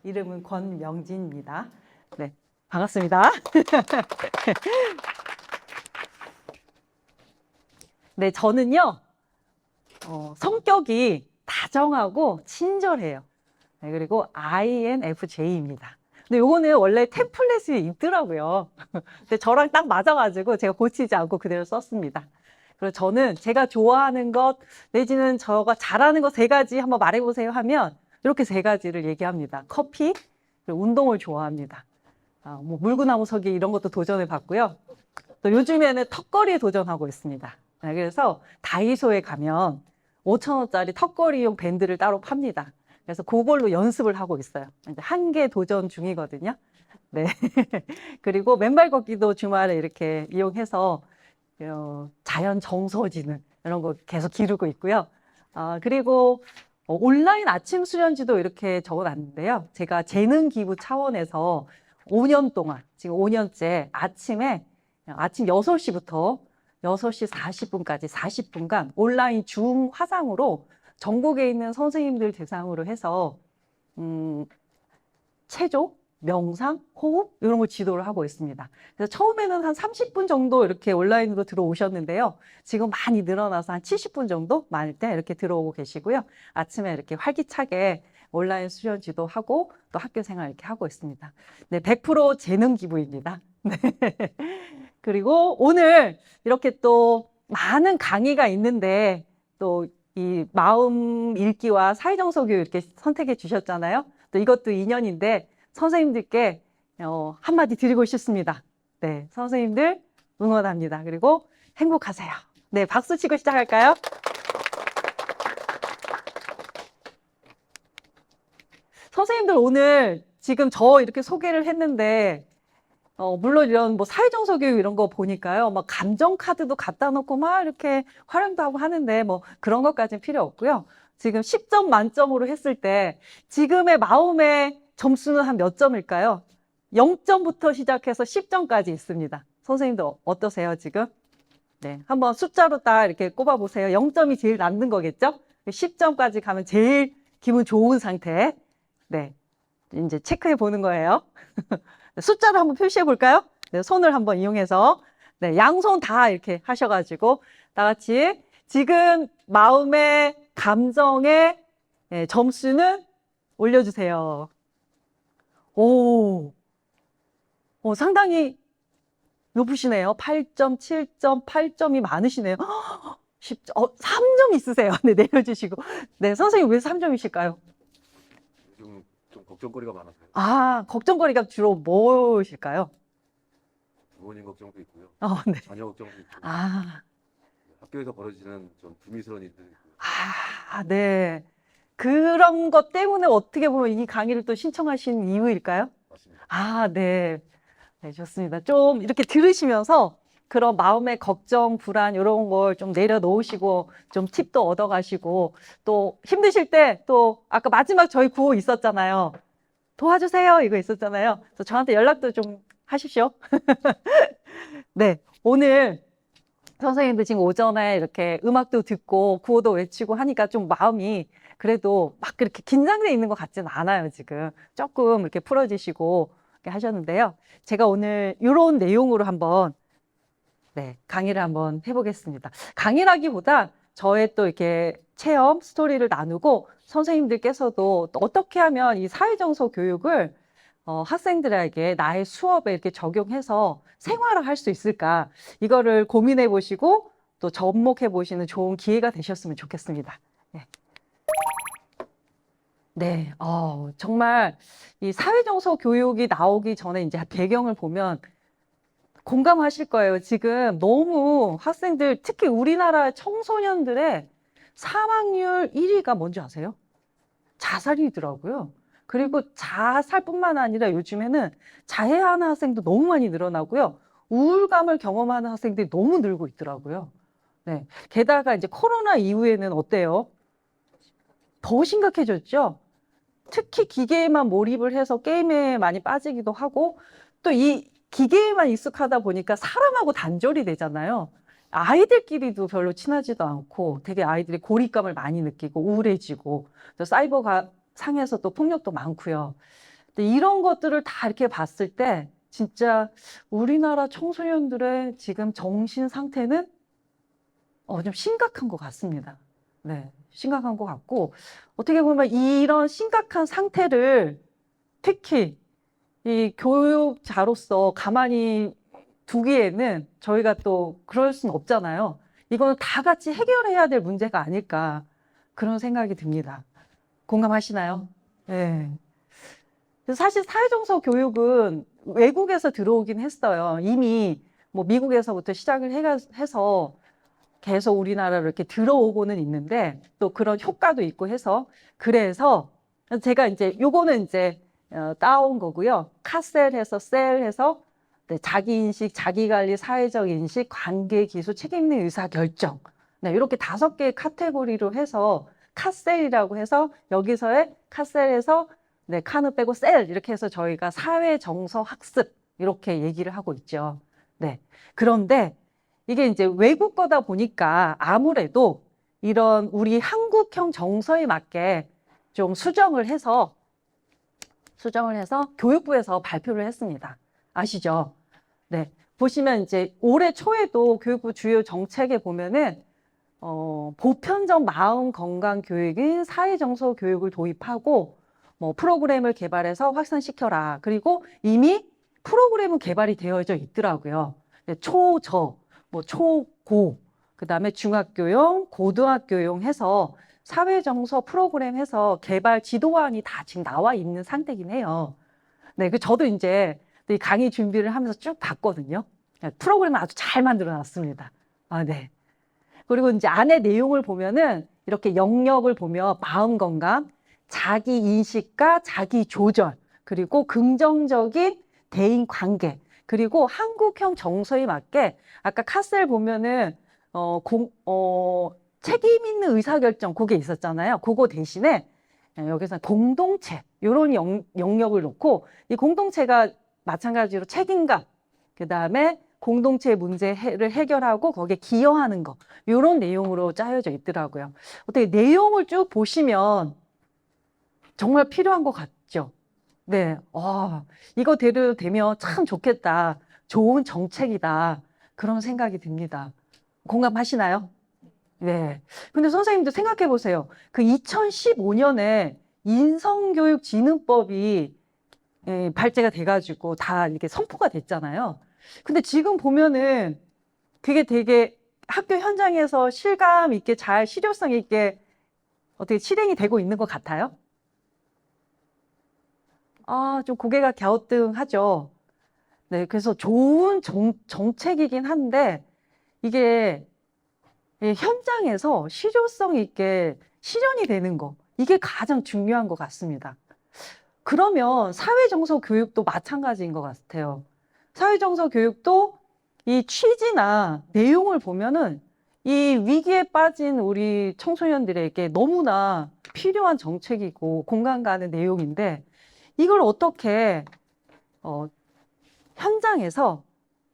이름은 권명진입니다. 네, 반갑습니다. 네, 저는요, 성격이 다정하고 친절해요. 네, 그리고 INFJ입니다. 근데 요거는 원래 템플릿이 있더라고요. 근데 저랑 딱 맞아가지고 제가 고치지 않고 그대로 썼습니다. 그리고 저는 제가 좋아하는 것, 내지는 저가 잘하는 것 세 가지 한번 말해보세요 하면 이렇게 세 가지를 얘기합니다. 커피, 그리고 운동을 좋아합니다. 뭐 물구나무 서기 이런 것도 도전해 봤고요. 또 요즘에는 턱걸이에 도전하고 있습니다. 네, 그래서 다이소에 가면 5,000원짜리 턱걸이용 밴드를 따로 팝니다. 그래서 그걸로 연습을 하고 있어요. 이제 한개 도전 중이거든요. 네. 그리고 맨발 걷기도 주말에 이렇게 이용해서 자연 정서지능 이런 거 계속 기르고 있고요. 그리고 온라인 아침 수련지도 이렇게 적어놨는데요. 제가 재능 기부 차원에서 5년 동안, 지금 5년째 아침 6시부터 6시 40분까지 40분간 온라인 줌 화상으로 전국에 있는 선생님들 대상으로 해서 체조, 명상, 호흡 이런 걸 지도를 하고 있습니다. 그래서 처음에는 한 30분 정도 이렇게 온라인으로 들어오셨는데요. 지금 많이 늘어나서 한 70분 정도 많을 때 이렇게 들어오고 계시고요. 아침에 이렇게 활기차게 온라인 수련 지도하고 또 학교 생활 이렇게 하고 있습니다. 네, 100% 재능 기부입니다. 네. 그리고 오늘 이렇게 또 많은 강의가 있는데 또 이 마음 읽기와 사회정서 교육 이렇게 선택해 주셨잖아요. 또 이것도 인연인데 선생님들께 한마디 드리고 싶습니다. 네, 선생님들 응원합니다. 그리고 행복하세요. 네, 박수 치고 시작할까요? 선생님들 오늘 지금 저 이렇게 소개를 했는데 물론 이런 뭐 사회정서 교육 이런 거 보니까요. 막 감정 카드도 갖다 놓고 막 이렇게 활용도 하고 하는데 뭐 그런 것까지는 필요 없고요. 지금 10점 만점으로 했을 때 지금의 마음의 점수는 한 몇 점일까요? 0점부터 시작해서 10점까지 있습니다. 선생님들 어떠세요, 지금? 네, 한번 숫자로 딱 이렇게 꼽아 보세요. 0점이 제일 낮는 거겠죠? 10점까지 가면 제일 기분 좋은 상태. 네, 이제 체크해 보는 거예요. 숫자로 한번 표시해 볼까요? 네, 손을 한번 이용해서 네, 양손 다 이렇게 하셔가지고 다 같이 지금 마음의 감정의 점수는 올려주세요. 오, 상당히 높으시네요. 8점, 7점, 8점이 많으시네요. 10점, 3점 있으세요. 네, 내려주시고. 네, 선생님 왜 3점이실까요? 요즘 좀 걱정거리가 많아서요. 걱정거리가 주로 무엇일까요? 부모님 걱정도 있고요. 네. 자녀 걱정도 있고. 아, 학교에서 벌어지는 좀 불미스러운 일들이 있고요. 네. 그런 것 때문에 어떻게 보면 이 강의를 또 신청하신 이유일까요? 맞습니다. 네. 네, 좋습니다. 좀 이렇게 들으시면서 그런 마음의 걱정, 불안, 이런 걸 좀 내려놓으시고, 좀 팁도 얻어가시고, 또 힘드실 때 또 아까 마지막 저희 구호 있었잖아요. 도와주세요. 이거 있었잖아요. 그래서 저한테 연락도 좀 하십시오. 네. 오늘 선생님들 지금 오전에 이렇게 음악도 듣고 구호도 외치고 하니까 좀 마음이 그래도 막 그렇게 긴장돼 있는 것 같지는 않아요, 지금. 조금 이렇게 풀어지시고 이렇게 하셨는데요. 제가 오늘 이런 내용으로 한번 네, 강의를 한번 해보겠습니다. 강의라기보다 저의 또 이렇게 체험, 스토리를 나누고 선생님들께서도 또 어떻게 하면 이 사회정서 교육을 학생들에게 나의 수업에 이렇게 적용해서 생활을 할 수 있을까? 이거를 고민해 보시고 또 접목해 보시는 좋은 기회가 되셨으면 좋겠습니다. 네. 네, 정말 이 사회정서 교육이 나오기 전에 이제 배경을 보면 공감하실 거예요. 지금 너무 학생들, 특히 우리나라 청소년들의 사망률 1위가 뭔지 아세요? 자살이더라고요. 그리고 자살뿐만 아니라 요즘에는 자해하는 학생도 너무 많이 늘어나고요. 우울감을 경험하는 학생들이 너무 늘고 있더라고요. 네. 게다가 이제 코로나 이후에는 어때요? 더 심각해졌죠? 특히 기계에만 몰입을 해서 게임에 많이 빠지기도 하고 또 이 기계에만 익숙하다 보니까 사람하고 단절이 되잖아요. 아이들끼리도 별로 친하지도 않고 되게 아이들이 고립감을 많이 느끼고 우울해지고 또 사이버 상에서 또 폭력도 많고요. 근데 이런 것들을 다 이렇게 봤을 때 진짜 우리나라 청소년들의 지금 정신 상태는 좀 심각한 것 같습니다. 네, 심각한 것 같고 어떻게 보면 이런 심각한 상태를 특히 이 교육자로서 가만히 두기에는 저희가 또 그럴 수는 없잖아요. 이거는 다 같이 해결해야 될 문제가 아닐까 그런 생각이 듭니다. 공감하시나요? 네. 그래서 사실 사회정서 교육은 외국에서 들어오긴 했어요. 이미 뭐 미국에서부터 시작을 해서 계속 우리나라로 이렇게 들어오고는 있는데 또 그런 효과도 있고 해서 그래서 제가 이제 요거는 이제 따온 거고요. 카셀해서 셀해서 네, 자기인식, 자기관리, 사회적 인식, 관계기술, 책임있는 의사결정. 네, 이렇게 5개의 카테고리로 해서 카셀이라고 해서 여기서의 카셀에서 네, 카는 빼고 셀 이렇게 해서 저희가 사회정서 학습 이렇게 얘기를 하고 있죠. 네. 그런데 이게 이제 외국 거다 보니까 아무래도 이런 우리 한국형 정서에 맞게 좀 수정을 해서 교육부에서 발표를 했습니다. 아시죠? 네. 보시면 이제 올해 초에도 교육부 주요 정책에 보면은 보편적 마음 건강 교육인 사회정서 교육을 도입하고 뭐 프로그램을 개발해서 확산시켜라. 그리고 이미 프로그램은 개발이 되어져 있더라고요. 초, 뭐 초-고, 그다음에 중학교용, 고등학교용 해서 사회정서 프로그램 해서 개발 지도안이 다 지금 나와 있는 상태긴 해요. 네, 저도 이제 이 강의 준비를 하면서 쭉 봤거든요. 프로그램을 아주 잘 만들어 놨습니다. 아, 네. 그리고 이제 안에 내용을 보면은 이렇게 영역을 보면 마음 건강, 자기 인식과 자기 조절, 그리고 긍정적인 대인 관계, 그리고 한국형 정서에 맞게 아까 카셀 보면은 책임 있는 의사결정 그게 있었잖아요. 그거 대신에 여기서 공동체 이런 영역을 놓고 이 공동체가 마찬가지로 책임감, 그 다음에 공동체 문제를 해결하고 거기에 기여하는 거 이런 내용으로 짜여져 있더라고요. 어떻게 내용을 쭉 보시면 정말 필요한 것 같죠? 네, 이거대로 되면 참 좋겠다. 좋은 정책이다. 그런 생각이 듭니다. 공감하시나요? 네. 근데 선생님도 생각해 보세요. 그 2015년에 인성교육진흥법이 발제가 돼가지고 다 이렇게 선포가 됐잖아요. 근데 지금 보면은 그게 되게 학교 현장에서 실감 있게 잘 실효성 있게 어떻게 실행이 되고 있는 것 같아요? 좀 고개가 갸우뚱하죠. 네, 그래서 좋은 정책이긴 한데 이게 현장에서 실효성 있게 실현이 되는 거 이게 가장 중요한 것 같습니다. 그러면 사회정서 교육도 마찬가지인 것 같아요. 사회정서 교육도 이 취지나 내용을 보면은 이 위기에 빠진 우리 청소년들에게 너무나 필요한 정책이고 공감 가는 내용인데 이걸 어떻게 현장에서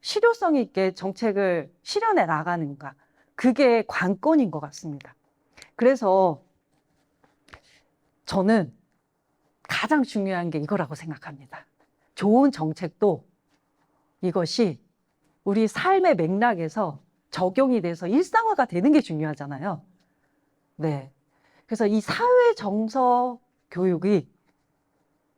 실효성 있게 정책을 실현해 나가는가 그게 관건인 것 같습니다. 그래서 저는 가장 중요한 게 이거라고 생각합니다. 좋은 정책도 이것이 우리 삶의 맥락에서 적용이 돼서 일상화가 되는 게 중요하잖아요. 네. 그래서 이 사회 정서 교육의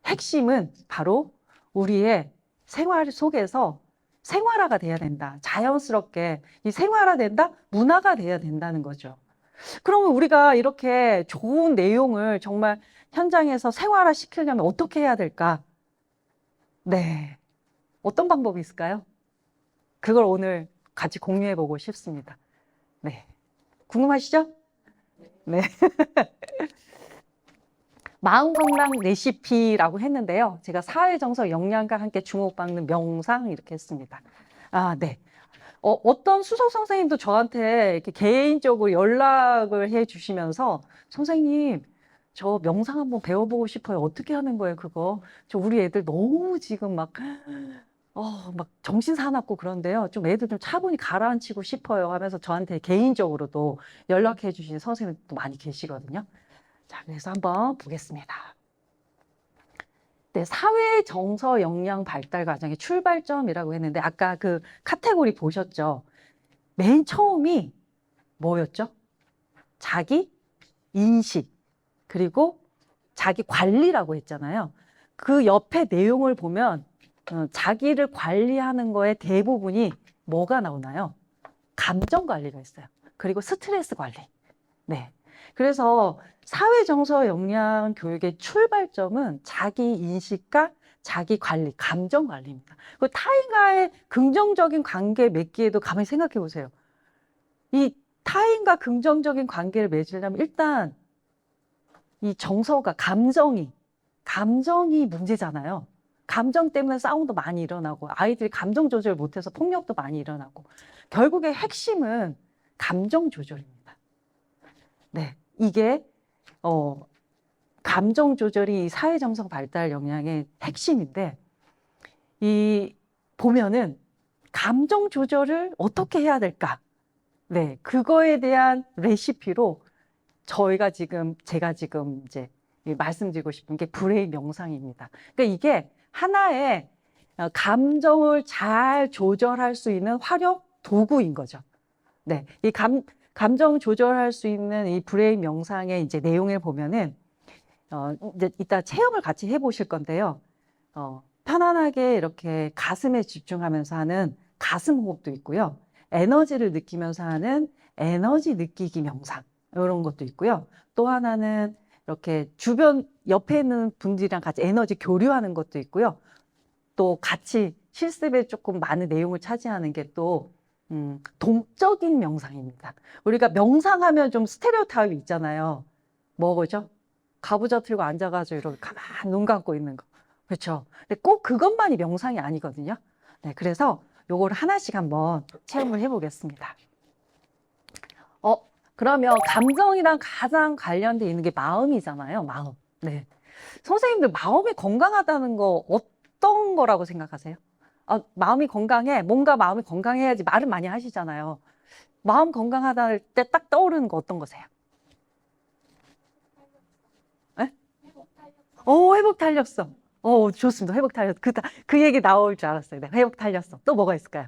핵심은 바로 우리의 생활 속에서 생활화가 돼야 된다. 자연스럽게 이 생활화된다? 문화가 돼야 된다는 거죠. 그러면 우리가 이렇게 좋은 내용을 정말 현장에서 생활화 시키려면 어떻게 해야 될까? 네. 어떤 방법이 있을까요? 그걸 오늘 같이 공유해 보고 싶습니다. 네. 궁금하시죠? 네. 마음건강 레시피라고 했는데요. 제가 사회정서 역량과 함께 주목받는 명상 이렇게 했습니다. 네. 어떤 수석 선생님도 저한테 이렇게 개인적으로 연락을 해 주시면서 선생님, 저 명상 한번 배워보고 싶어요. 어떻게 하는 거예요, 그거? 저 우리 애들 너무 지금 막 정신 사납고 그런데요. 좀 애들 좀 차분히 가라앉히고 싶어요 하면서 저한테 개인적으로도 연락해 주신 선생님도 많이 계시거든요. 자, 그래서 한번 보겠습니다. 네, 사회 정서 역량 발달 과정의 출발점이라고 했는데 아까 그 카테고리 보셨죠? 맨 처음이 뭐였죠? 자기 인식, 그리고 자기 관리라고 했잖아요. 그 옆에 내용을 보면 자기를 관리하는 거에 대부분이 뭐가 나오나요? 감정 관리가 있어요. 그리고 스트레스 관리. 네. 그래서 사회 정서 역량 교육의 출발점은 자기 인식과 자기 관리, 감정 관리입니다. 그 타인과의 긍정적인 관계 맺기에도 가만히 생각해 보세요. 이 타인과 긍정적인 관계를 맺으려면 일단 이 정서가 감정이 문제잖아요. 감정 때문에 싸움도 많이 일어나고 아이들이 감정 조절 못해서 폭력도 많이 일어나고 결국에 핵심은 감정 조절입니다. 네, 이게 감정 조절이 이 사회 정서 발달 역량의 핵심인데 이 보면은 감정 조절을 어떻게 해야 될까? 네, 그거에 대한 레시피로 제가 지금 이제 말씀드리고 싶은 게 브레인 명상입니다. 그러니까 이게 하나의 감정을 잘 조절할 수 있는 활용 도구인 거죠. 네, 이 감정 조절할 수 있는 이 브레인 명상의 이제 내용을 보면은 이제 이따 체험을 같이 해보실 건데요. 편안하게 이렇게 가슴에 집중하면서 하는 가슴 호흡도 있고요. 에너지를 느끼면서 하는 에너지 느끼기 명상 이런 것도 있고요. 또 하나는 이렇게 주변 옆에 있는 분들이랑 같이 에너지 교류하는 것도 있고요. 또 같이 실습에 조금 많은 내용을 차지하는 게 또 동적인 명상입니다. 우리가 명상하면 좀 스테레오 타입이 있잖아요. 뭐죠? 가부좌 틀고 앉아가지고 이렇게 가만 눈 감고 있는 거. 그렇죠. 근데 꼭 그것만이 명상이 아니거든요. 네, 그래서 요걸 하나씩 한번 체험을 해보겠습니다. 그러면 감정이랑 가장 관련돼 있는 게 마음이잖아요. 마음. 네. 선생님들 마음이 건강하다는 거 어떤 거라고 생각하세요? 마음이 건강해. 뭔가 마음이 건강해야지 말을 많이 하시잖아요. 마음 건강하다 할 때 딱 떠오르는 거 어떤 거세요? 네? 회복 탄력성. 좋습니다. 회복 탄력. 그 얘기 나올 줄 알았어요. 네, 회복 탄력성. 또 뭐가 있을까요?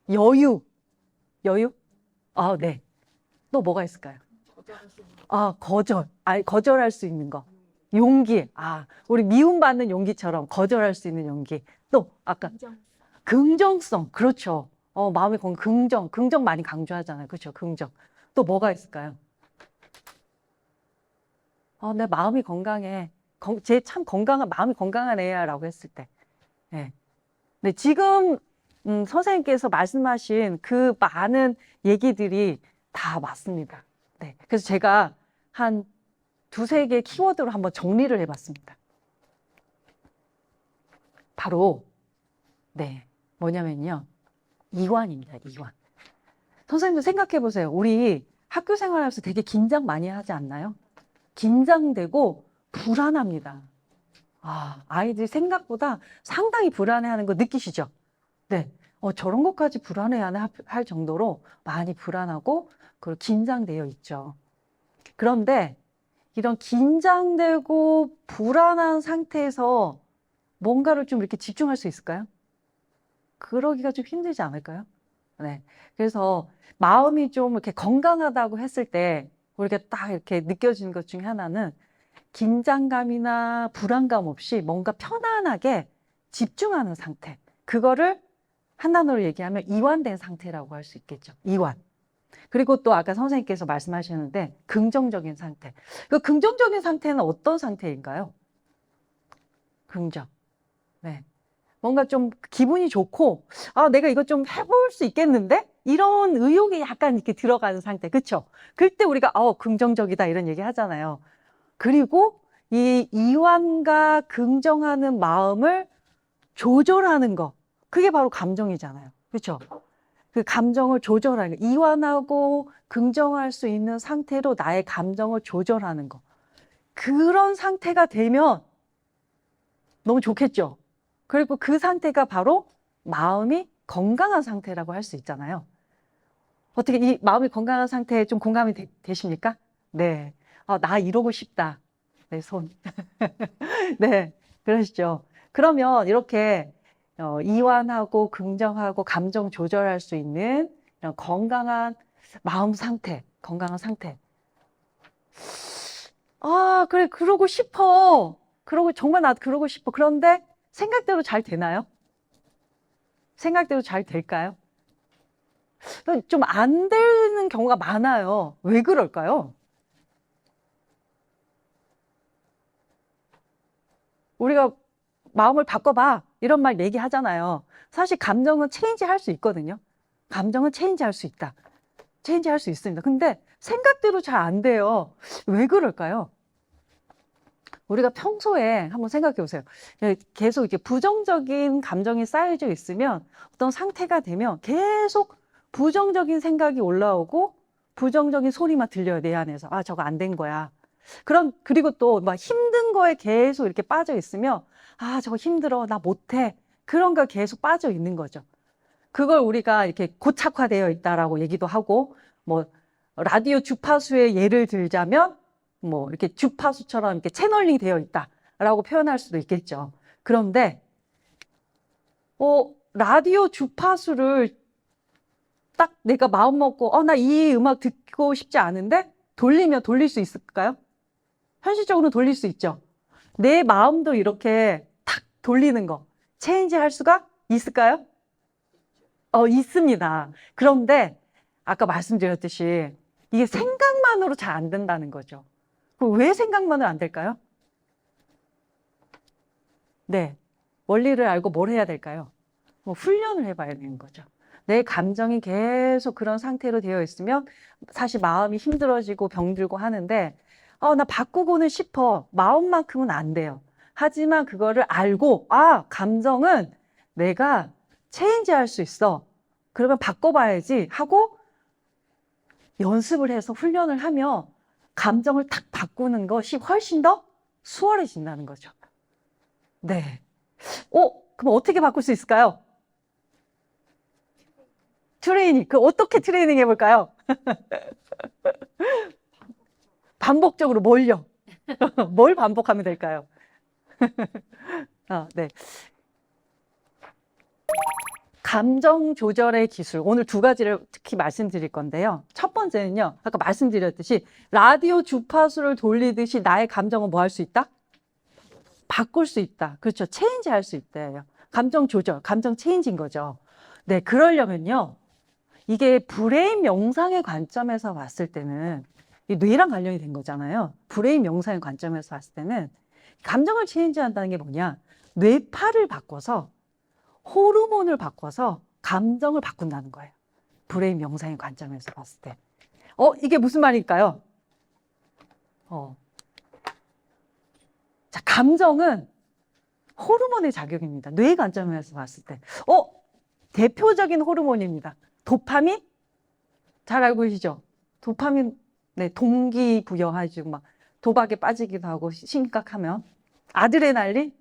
여유. 여유? 네. 또 뭐가 있을까요? 거절. 거절할 수 있는 거. 용기. 우리 미움받는 용기처럼 거절할 수 있는 용기. 또, 아까. 긍정성. 그렇죠. 마음이 긍정 많이 강조하잖아요. 그렇죠. 긍정. 또 뭐가 있을까요? 내 마음이 건강해. 쟤 참 마음이 건강한 애야라고 했을 때. 네. 네, 지금, 선생님께서 말씀하신 그 많은 얘기들이 다 맞습니다. 네. 그래서 제가 한 두세 개 키워드로 한번 정리를 해봤습니다. 바로, 네. 뭐냐면요. 이완입니다. 이완. 선생님도 생각해 보세요. 우리 학교 생활하면서 되게 긴장 많이 하지 않나요? 긴장되고 불안합니다. 아이들이 생각보다 상당히 불안해하는 거 느끼시죠? 네. 저런 것까지 불안해하나 할 정도로 많이 불안하고 그리고 긴장되어 있죠. 그런데 이런 긴장되고 불안한 상태에서 뭔가를 좀 이렇게 집중할 수 있을까요? 그러기가 좀 힘들지 않을까요? 네. 그래서 마음이 좀 이렇게 건강하다고 했을 때 우리가 딱 이렇게 느껴지는 것 중에 하나는 긴장감이나 불안감 없이 뭔가 편안하게 집중하는 상태. 그거를 한 단어로 얘기하면 이완된 상태라고 할 수 있겠죠. 이완. 그리고 또 아까 선생님께서 말씀하셨는데 긍정적인 상태. 그 긍정적인 상태는 어떤 상태인가요? 긍정. 네. 뭔가 좀 기분이 좋고, 내가 이거 좀 해볼 수 있겠는데? 이런 의욕이 약간 이렇게 들어가는 상태. 그쵸? 그때 우리가, 긍정적이다 이런 얘기 하잖아요. 그리고 이 이완과 긍정하는 마음을 조절하는 거. 그게 바로 감정이잖아요. 그쵸? 그 감정을 조절하는 거. 이완하고 긍정할 수 있는 상태로 나의 감정을 조절하는 거. 그런 상태가 되면 너무 좋겠죠? 그리고 그 상태가 바로 마음이 건강한 상태라고 할 수 있잖아요. 어떻게 이 마음이 건강한 상태에 좀 공감이 되십니까? 네. 나 이러고 싶다. 네, 손. 네. 그러시죠. 그러면 이렇게 이완하고 긍정하고 감정 조절할 수 있는 이런 건강한 마음 상태, 건강한 상태. 아, 그래, 그러고 싶어. 그러고, 정말 나 그러고 싶어. 그런데 생각대로 잘 되나요? 생각대로 잘 될까요? 좀 안 되는 경우가 많아요. 왜 그럴까요? 우리가 마음을 바꿔봐. 이런 말 얘기하잖아요. 사실 감정은 체인지 할 수 있거든요. 감정은 체인지 할 수 있다. 체인지 할 수 있습니다. 근데 생각대로 잘 안 돼요. 왜 그럴까요? 우리가 평소에 한번 생각해 보세요. 계속 이제 부정적인 감정이 쌓여져 있으면 어떤 상태가 되면 계속 부정적인 생각이 올라오고 부정적인 소리만 들려요, 내 안에서. 아, 저거 안 된 거야. 그리고 또 막 힘든 거에 계속 이렇게 빠져 있으면 아, 저거 힘들어. 나 못해. 그런 거 계속 빠져 있는 거죠. 그걸 우리가 이렇게 고착화되어 있다라고 얘기도 하고, 뭐, 라디오 주파수의 예를 들자면, 뭐, 이렇게 주파수처럼 이렇게 채널링 되어 있다라고 표현할 수도 있겠죠. 그런데, 라디오 주파수를 딱 내가 마음 먹고, 나 이 음악 듣고 싶지 않은데, 돌리면 돌릴 수 있을까요? 현실적으로 돌릴 수 있죠. 내 마음도 이렇게 탁 돌리는 거, 체인지 할 수가 있을까요? 있습니다. 그런데 아까 말씀드렸듯이 이게 생각만으로 잘 안 된다는 거죠. 그럼 왜 생각만으로 안 될까요? 네. 원리를 알고 뭘 해야 될까요? 뭐 훈련을 해봐야 되는 거죠. 내 감정이 계속 그런 상태로 되어 있으면 사실 마음이 힘들어지고 병들고 하는데, 나 바꾸고는 싶어. 마음만큼은 안 돼요. 하지만 그거를 알고, 감정은 내가 체인지 할 수 있어. 그러면 바꿔봐야지 하고 연습을 해서 훈련을 하면 감정을 탁 바꾸는 것이 훨씬 더 수월해진다는 거죠. 네. 그럼 어떻게 바꿀 수 있을까요? 어떻게 트레이닝 해볼까요? 반복적으로 뭘요? 뭘 반복하면 될까요? 네. 감정 조절의 기술. 오늘 두 가지를 특히 말씀드릴 건데요. 첫 번째는요. 아까 말씀드렸듯이 라디오 주파수를 돌리듯이 나의 감정은 뭐 할 수 있다? 바꿀 수 있다. 그렇죠. 체인지 할 수 있대요. 감정 조절, 감정 체인지인 거죠. 네, 그러려면요. 이게 브레인 명상의 관점에서 봤을 때는 이 뇌랑 관련이 된 거잖아요. 브레인 명상의 관점에서 봤을 때는 감정을 체인지한다는 게 뭐냐? 뇌파를 바꿔서 호르몬을 바꿔서 감정을 바꾼다는 거예요. 브레인 명상의 관점에서 봤을 때. 이게 무슨 말일까요? 자, 감정은 호르몬의 작용입니다. 뇌 관점에서 봤을 때. 대표적인 호르몬입니다. 도파민? 잘 알고 계시죠? 도파민, 네, 동기부여해주고 막 도박에 빠지기도 하고 심각하면. 아드레날린?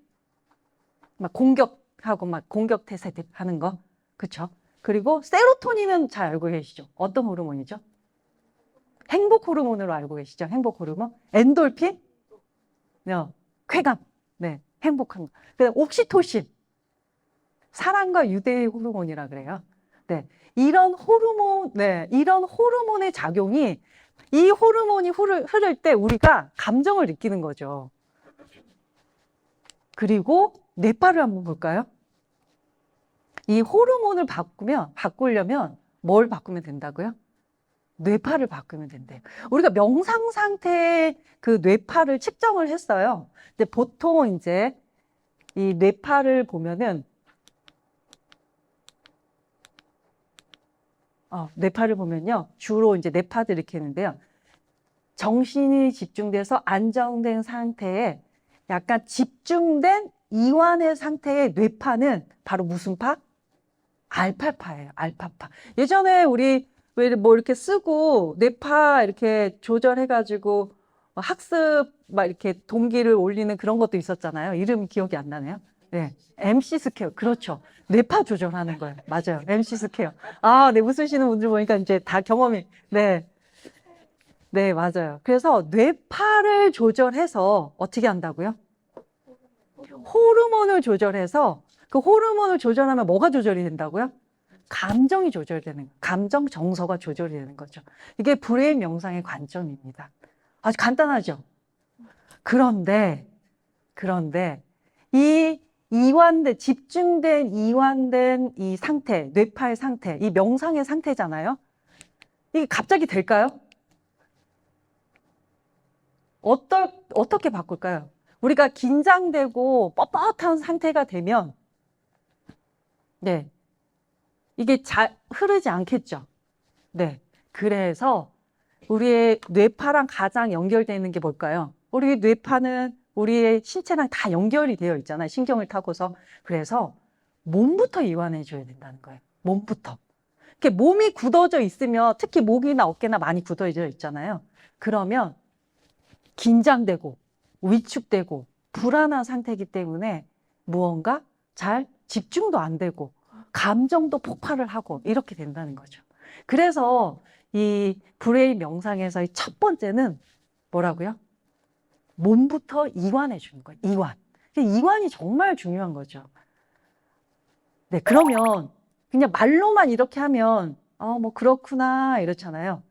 막 공격하고 막 공격태세 하는 거. 그쵸? 그리고 세로토닌은 잘 알고 계시죠? 어떤 호르몬이죠? 행복 호르몬으로 알고 계시죠? 행복 호르몬? 엔돌핀? 쾌감. 네, 행복한 거. 그다음 옥시토신. 사랑과 유대의 호르몬이라 그래요. 네. 이런 호르몬의 작용이 이 호르몬이 흐를 때 우리가 감정을 느끼는 거죠. 그리고 뇌파를 한번 볼까요? 이 호르몬을 바꾸려면 뭘 바꾸면 된다고요? 뇌파를 바꾸면 된대요. 우리가 명상 상태의 그 뇌파를 측정을 했어요. 근데 보통 이제 이 뇌파를 보면은 뇌파를 보면요. 주로 이제 뇌파들 이렇게 있는데요. 정신이 집중돼서 안정된 상태에 약간 집중된 이완의 상태의 뇌파는 바로 무슨 파? 알파파예요. 알파파. 예전에 우리 왜 뭐 이렇게 쓰고 뇌파 이렇게 조절해가지고 학습 막 이렇게 동기를 올리는 그런 것도 있었잖아요. 이름 기억이 안 나네요. 네. MC 스퀘어. 그렇죠. 뇌파 조절하는 거예요. 맞아요. MC 스퀘어. 네, 웃으시는 분들 보니까 이제 다 경험이, 네. 네, 맞아요. 그래서 뇌파를 조절해서 어떻게 한다고요? 호르몬을 조절해서 그 호르몬을 조절하면 뭐가 조절이 된다고요? 감정이 조절되는 거예요. 감정 정서가 조절이 되는 거죠. 이게 브레인 명상의 관점입니다. 아주 간단하죠? 그런데 이 이완된, 집중된 이완된 이 상태, 뇌파의 상태, 이 명상의 상태잖아요. 이게 갑자기 될까요? 어떻게 바꿀까요? 우리가 긴장되고 뻣뻣한 상태가 되면, 네, 이게 잘 흐르지 않겠죠. 네, 그래서 우리의 뇌파랑 가장 연결되는 게 뭘까요? 우리 뇌파는 우리의 신체랑 다 연결이 되어 있잖아요. 신경을 타고서. 그래서 몸부터 이완해 줘야 된다는 거예요. 몸부터. 이렇게 몸이 굳어져 있으면 특히 목이나 어깨나 많이 굳어져 있잖아요. 그러면 긴장되고 위축되고 불안한 상태이기 때문에 무언가 잘 집중도 안 되고 감정도 폭발을 하고 이렇게 된다는 거죠. 그래서 이 브레인 명상에서의 첫 번째는 뭐라고요? 몸부터 이완해 주는 거예요. 이완. 이완이 정말 중요한 거죠. 네, 그러면 그냥 말로만 이렇게 하면 뭐 그렇구나 이렇잖아요.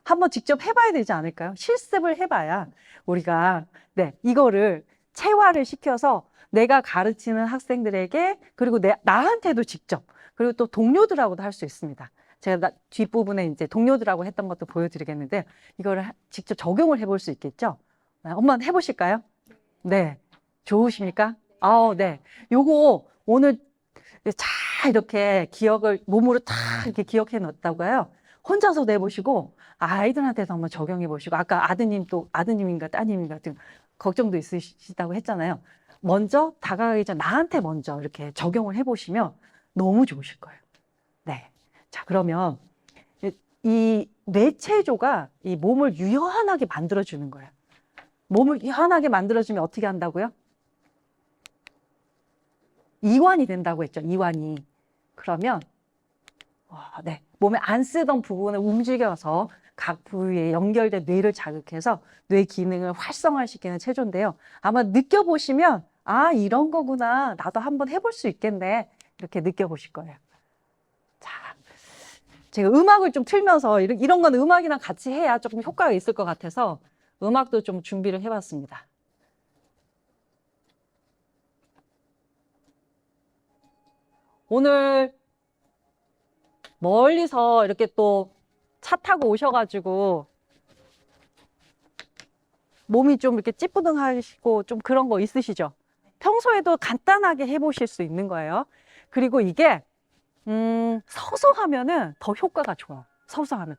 한번 직접 해봐야 되지 않을까요? 실습을 해봐야 우리가 네, 이거를 체화를 시켜서 내가 가르치는 학생들에게 그리고 나한테도 직접 그리고 또 동료들하고도 할 수 있습니다. 제가 뒷부분에 이제 동료들하고 했던 것도 보여드리겠는데 이거를 직접 적용을 해볼 수 있겠죠? 한번 해보실까요? 네. 좋으십니까? 네. 요거 오늘 잘 이렇게 기억을 몸으로 다 이렇게 기억해 놨다고요. 혼자서도 해보시고 아이들한테도 한번 적용해 보시고 아까 아드님인가 따님인가 같은 걱정도 있으시다고 했잖아요. 먼저 다가가기 전 나한테 먼저 이렇게 적용을 해보시면 너무 좋으실 거예요. 네. 자, 그러면 이 뇌체조가 이 몸을 유연하게 만들어주는 거예요. 몸을 유연하게 만들어주면 어떻게 한다고요? 이완이 된다고 했죠. 이완이. 그러면 네. 몸에 안 쓰던 부분을 움직여서 각 부위에 연결된 뇌를 자극해서 뇌 기능을 활성화시키는 체조인데요. 아마 느껴보시면 이런 거구나. 나도 한번 해볼 수 있겠네. 이렇게 느껴보실 거예요. 자, 제가 음악을 좀 틀면서 이런 건 음악이랑 같이 해야 조금 효과가 있을 것 같아서 음악도 좀 준비를 해봤습니다. 오늘 멀리서 이렇게 또 차 타고 오셔가지고 몸이 좀 이렇게 찌뿌둥하시고 좀 그런 거 있으시죠? 평소에도 간단하게 해보실 수 있는 거예요. 그리고 이게 서서 하면은 더 효과가 좋아요. 서서 하면.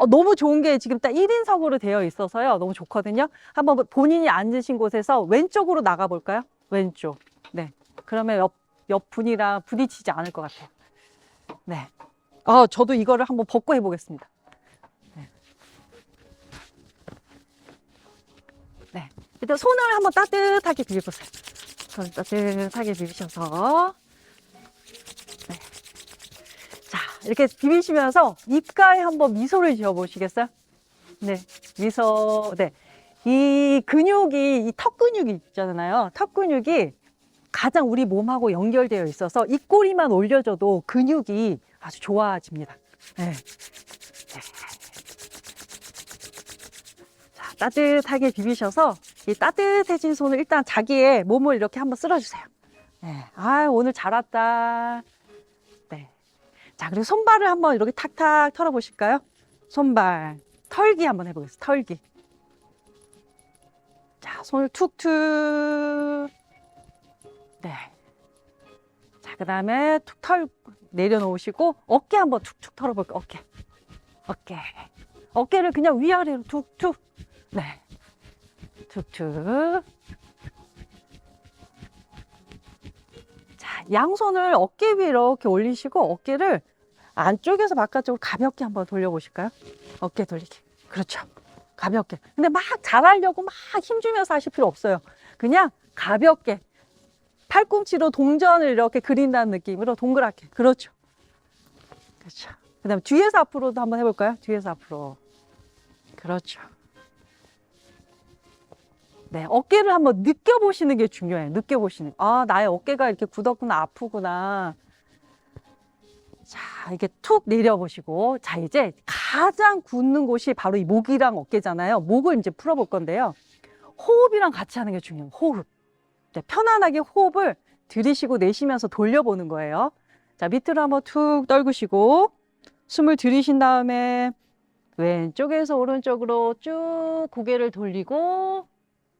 너무 좋은 게 지금 딱 1인석으로 되어 있어서요. 너무 좋거든요. 한번 본인이 앉으신 곳에서 왼쪽으로 나가 볼까요? 왼쪽. 네. 그러면 옆 분이랑 부딪히지 않을 것 같아요. 네. 저도 이거를 한번 벗고 해보겠습니다. 네. 네. 일단 손을 한번 따뜻하게 비벼보세요. 손을 따뜻하게 비비셔서. 네. 자, 이렇게 비비시면서 입가에 한번 미소를 지어보시겠어요? 네. 미소. 네. 이 근육이, 이 턱 근육이 있잖아요. 턱 근육이 가장 우리 몸하고 연결되어 있어서 입꼬리만 올려줘도 근육이 아주 좋아집니다. 네. 네. 자, 따뜻하게 비비셔서 이 따뜻해진 손을 일단 자기의 몸을 이렇게 한번 쓸어주세요. 네. 오늘 잘 왔다. 네. 자, 그리고 손발을 한번 이렇게 탁탁 털어보실까요? 손발. 털기 한번 해보겠습니다. 털기. 자, 손을 툭툭. 네. 자, 그 다음에 툭 내려놓으시고 어깨 한번 툭툭 털어볼게요. 어깨. 어깨를 그냥 위아래로 툭툭. 네. 툭툭. 자, 양손을 어깨 위에 이렇게 올리시고 어깨를 안쪽에서 바깥쪽으로 가볍게 한번 돌려보실까요? 어깨 돌리기. 그렇죠. 가볍게. 근데 막 잘하려고 막 힘주면서 하실 필요 없어요. 그냥 가볍게. 팔꿈치로 동전을 이렇게 그린다는 느낌으로 동그랗게. 그렇죠. 그렇죠. 그 다음에 뒤에서 앞으로도 한번 해볼까요? 뒤에서 앞으로. 그렇죠. 네, 어깨를 한번 느껴보시는 게 중요해요. 느껴보시는. 아, 나의 어깨가 이렇게 굳었구나, 아프구나. 자, 이렇게 툭 내려보시고. 자, 이제 가장 굳는 곳이 바로 이 목이랑 어깨잖아요. 목을 이제 풀어볼 건데요. 호흡이랑 같이 하는 게 중요해요. 호흡. 네, 편안하게 호흡을 들이쉬고 내쉬면서 돌려보는 거예요. 자, 밑으로 한번 툭 떨구시고, 숨을 들이신 다음에 왼쪽에서 오른쪽으로 쭉 고개를 돌리고,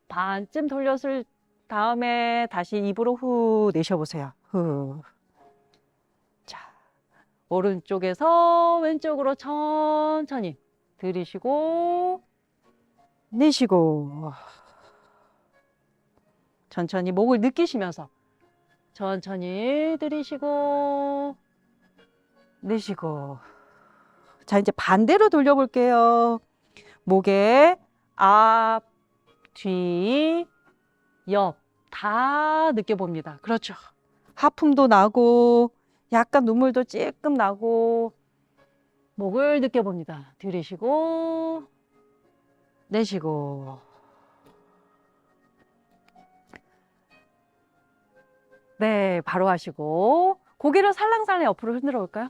반쯤 돌렸을 다음에 다시 입으로 후 내쉬어보세요. 후. 자, 오른쪽에서 왼쪽으로 천천히 들이쉬고, 내쉬고, 천천히 목을 느끼시면서 천천히 들이쉬고, 내쉬고. 자, 이제 반대로 돌려볼게요. 목에 앞, 뒤, 옆 다 느껴봅니다. 그렇죠. 하품도 나고 약간 눈물도 찔끔 나고 목을 느껴봅니다. 들이쉬고 내쉬고. 네, 바로 하시고 고개를 살랑살랑 옆으로 흔들어 볼까요?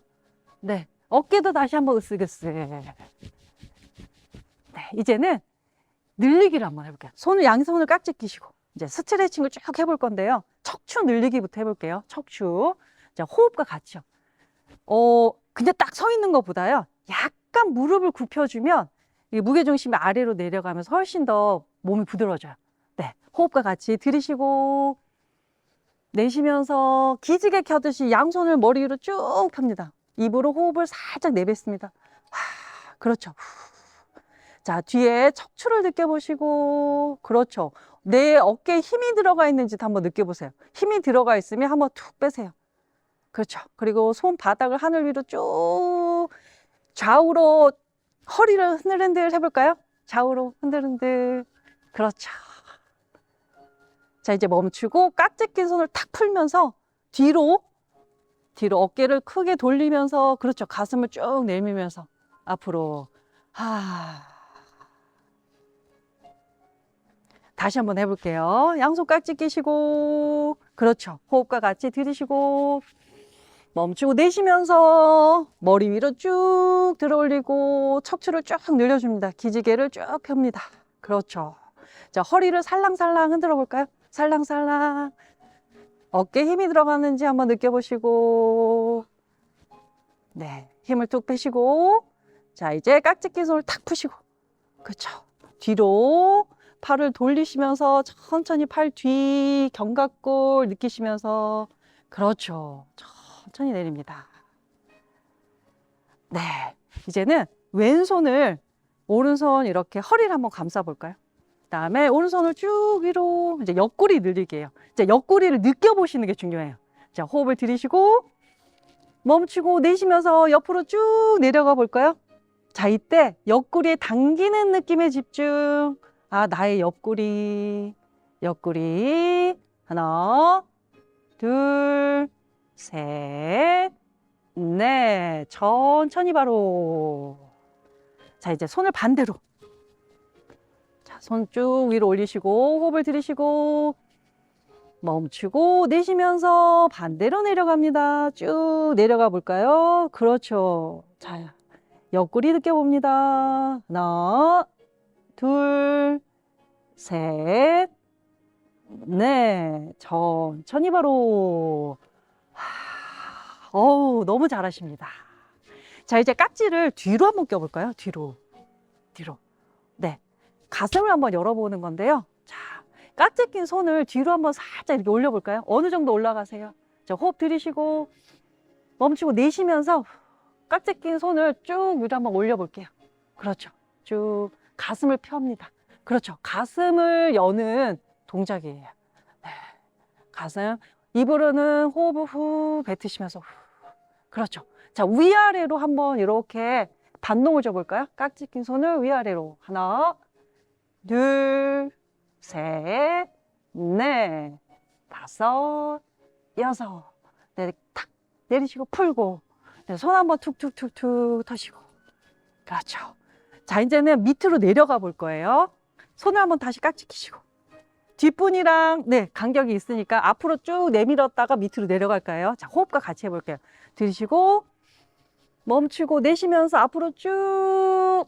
네, 어깨도 다시 한번 으쓱으쓱. 네, 이제는 늘리기를 한번 해볼게요. 손을 양손을 깍지 끼시고 이제 스트레칭을 쭉 해볼 건데요. 척추 늘리기부터 해볼게요. 척추. 자, 호흡과 같이요. 그냥 딱 서 있는 것보다요. 약간 무릎을 굽혀주면 이 무게중심이 아래로 내려가면서 훨씬 더 몸이 부드러워져요. 네, 호흡과 같이 들이쉬고 내쉬면서 기지개 켜듯이 양손을 머리 위로 쭉 펴니다. 입으로 호흡을 살짝 내뱉습니다. 그렇죠. 자, 뒤에 척추를 느껴보시고, 그렇죠. 내 어깨에 힘이 들어가 있는지도 한번 느껴보세요. 힘이 들어가 있으면 한번 툭 빼세요. 그렇죠. 그리고 손바닥을 하늘 위로 쭉 좌우로 허리를 흔들흔들 해볼까요? 좌우로 흔들흔들. 그렇죠. 자, 이제 멈추고 깍지 낀 손을 탁 풀면서 뒤로 어깨를 크게 돌리면서, 그렇죠. 가슴을 쭉 내밀면서 앞으로. 다시 한번 해볼게요. 양손 깍지 끼시고, 그렇죠. 호흡과 같이 들이쉬고, 멈추고 내쉬면서 머리 위로 쭉 들어 올리고, 척추를 쭉 늘려줍니다. 기지개를 쭉 펴니다. 그렇죠. 자, 허리를 살랑살랑 흔들어 볼까요? 살랑살랑. 어깨에 힘이 들어가는지 한번 느껴보시고, 네, 힘을 툭 빼시고, 자, 이제 깍지 낀 손을 탁 푸시고, 그렇죠. 뒤로 팔을 돌리시면서 천천히 팔 뒤 견갑골 느끼시면서, 그렇죠. 천천히 내립니다. 네, 이제는 왼손을, 오른손 이렇게 허리를 한번 감싸 볼까요? 그다음에 오른손을 쭉 위로, 이제 옆구리 늘리기예요. 이제 옆구리를 느껴보시는 게 중요해요. 자, 호흡을 들이쉬고 멈추고 내쉬면서 옆으로 쭉 내려가 볼까요? 자, 이때 옆구리에 당기는 느낌에 집중. 아, 나의 옆구리. 하나, 둘, 셋, 넷. 천천히 바로. 자, 이제 손을 반대로. 자, 손 쭉 위로 올리시고 호흡을 들이쉬고 멈추고 내쉬면서 반대로 내려갑니다. 쭉 내려가 볼까요? 그렇죠. 자, 옆구리 느껴봅니다. 하나, 둘, 셋, 넷. 천천히 바로. 어우, 너무 잘하십니다. 자, 이제 깍지를 뒤로 한번 껴볼까요? 뒤로. 네. 가슴을 한번 열어보는 건데요. 자, 깍지 낀 손을 뒤로 한번 살짝 이렇게 올려볼까요? 어느 정도 올라가세요? 자, 호흡 들이쉬고 멈추고 내쉬면서 깍지 낀 손을 쭉 위로 한번 올려볼게요. 그렇죠. 쭉 가슴을 펴니다. 그렇죠. 가슴을 여는 동작이에요. 네. 가슴. 입으로는 호흡을 후 뱉으시면서 후. 그렇죠. 자, 위아래로 한번 이렇게 반동을 줘볼까요? 깍지 낀 손을 위아래로. 하나, 둘, 셋, 넷, 다섯, 여섯. 네, 탁 내리시고 풀고. 네, 손 한번 툭툭툭툭 터시고. 그렇죠. 자, 이제는 밑으로 내려가 볼 거예요. 손을 한번 다시 깍지 끼시고. 뒷분이랑 네, 간격이 있으니까 앞으로 쭉 내밀었다가 밑으로 내려갈까요? 자, 호흡과 같이 해볼게요. 들이쉬고 멈추고 내쉬면서 앞으로 쭉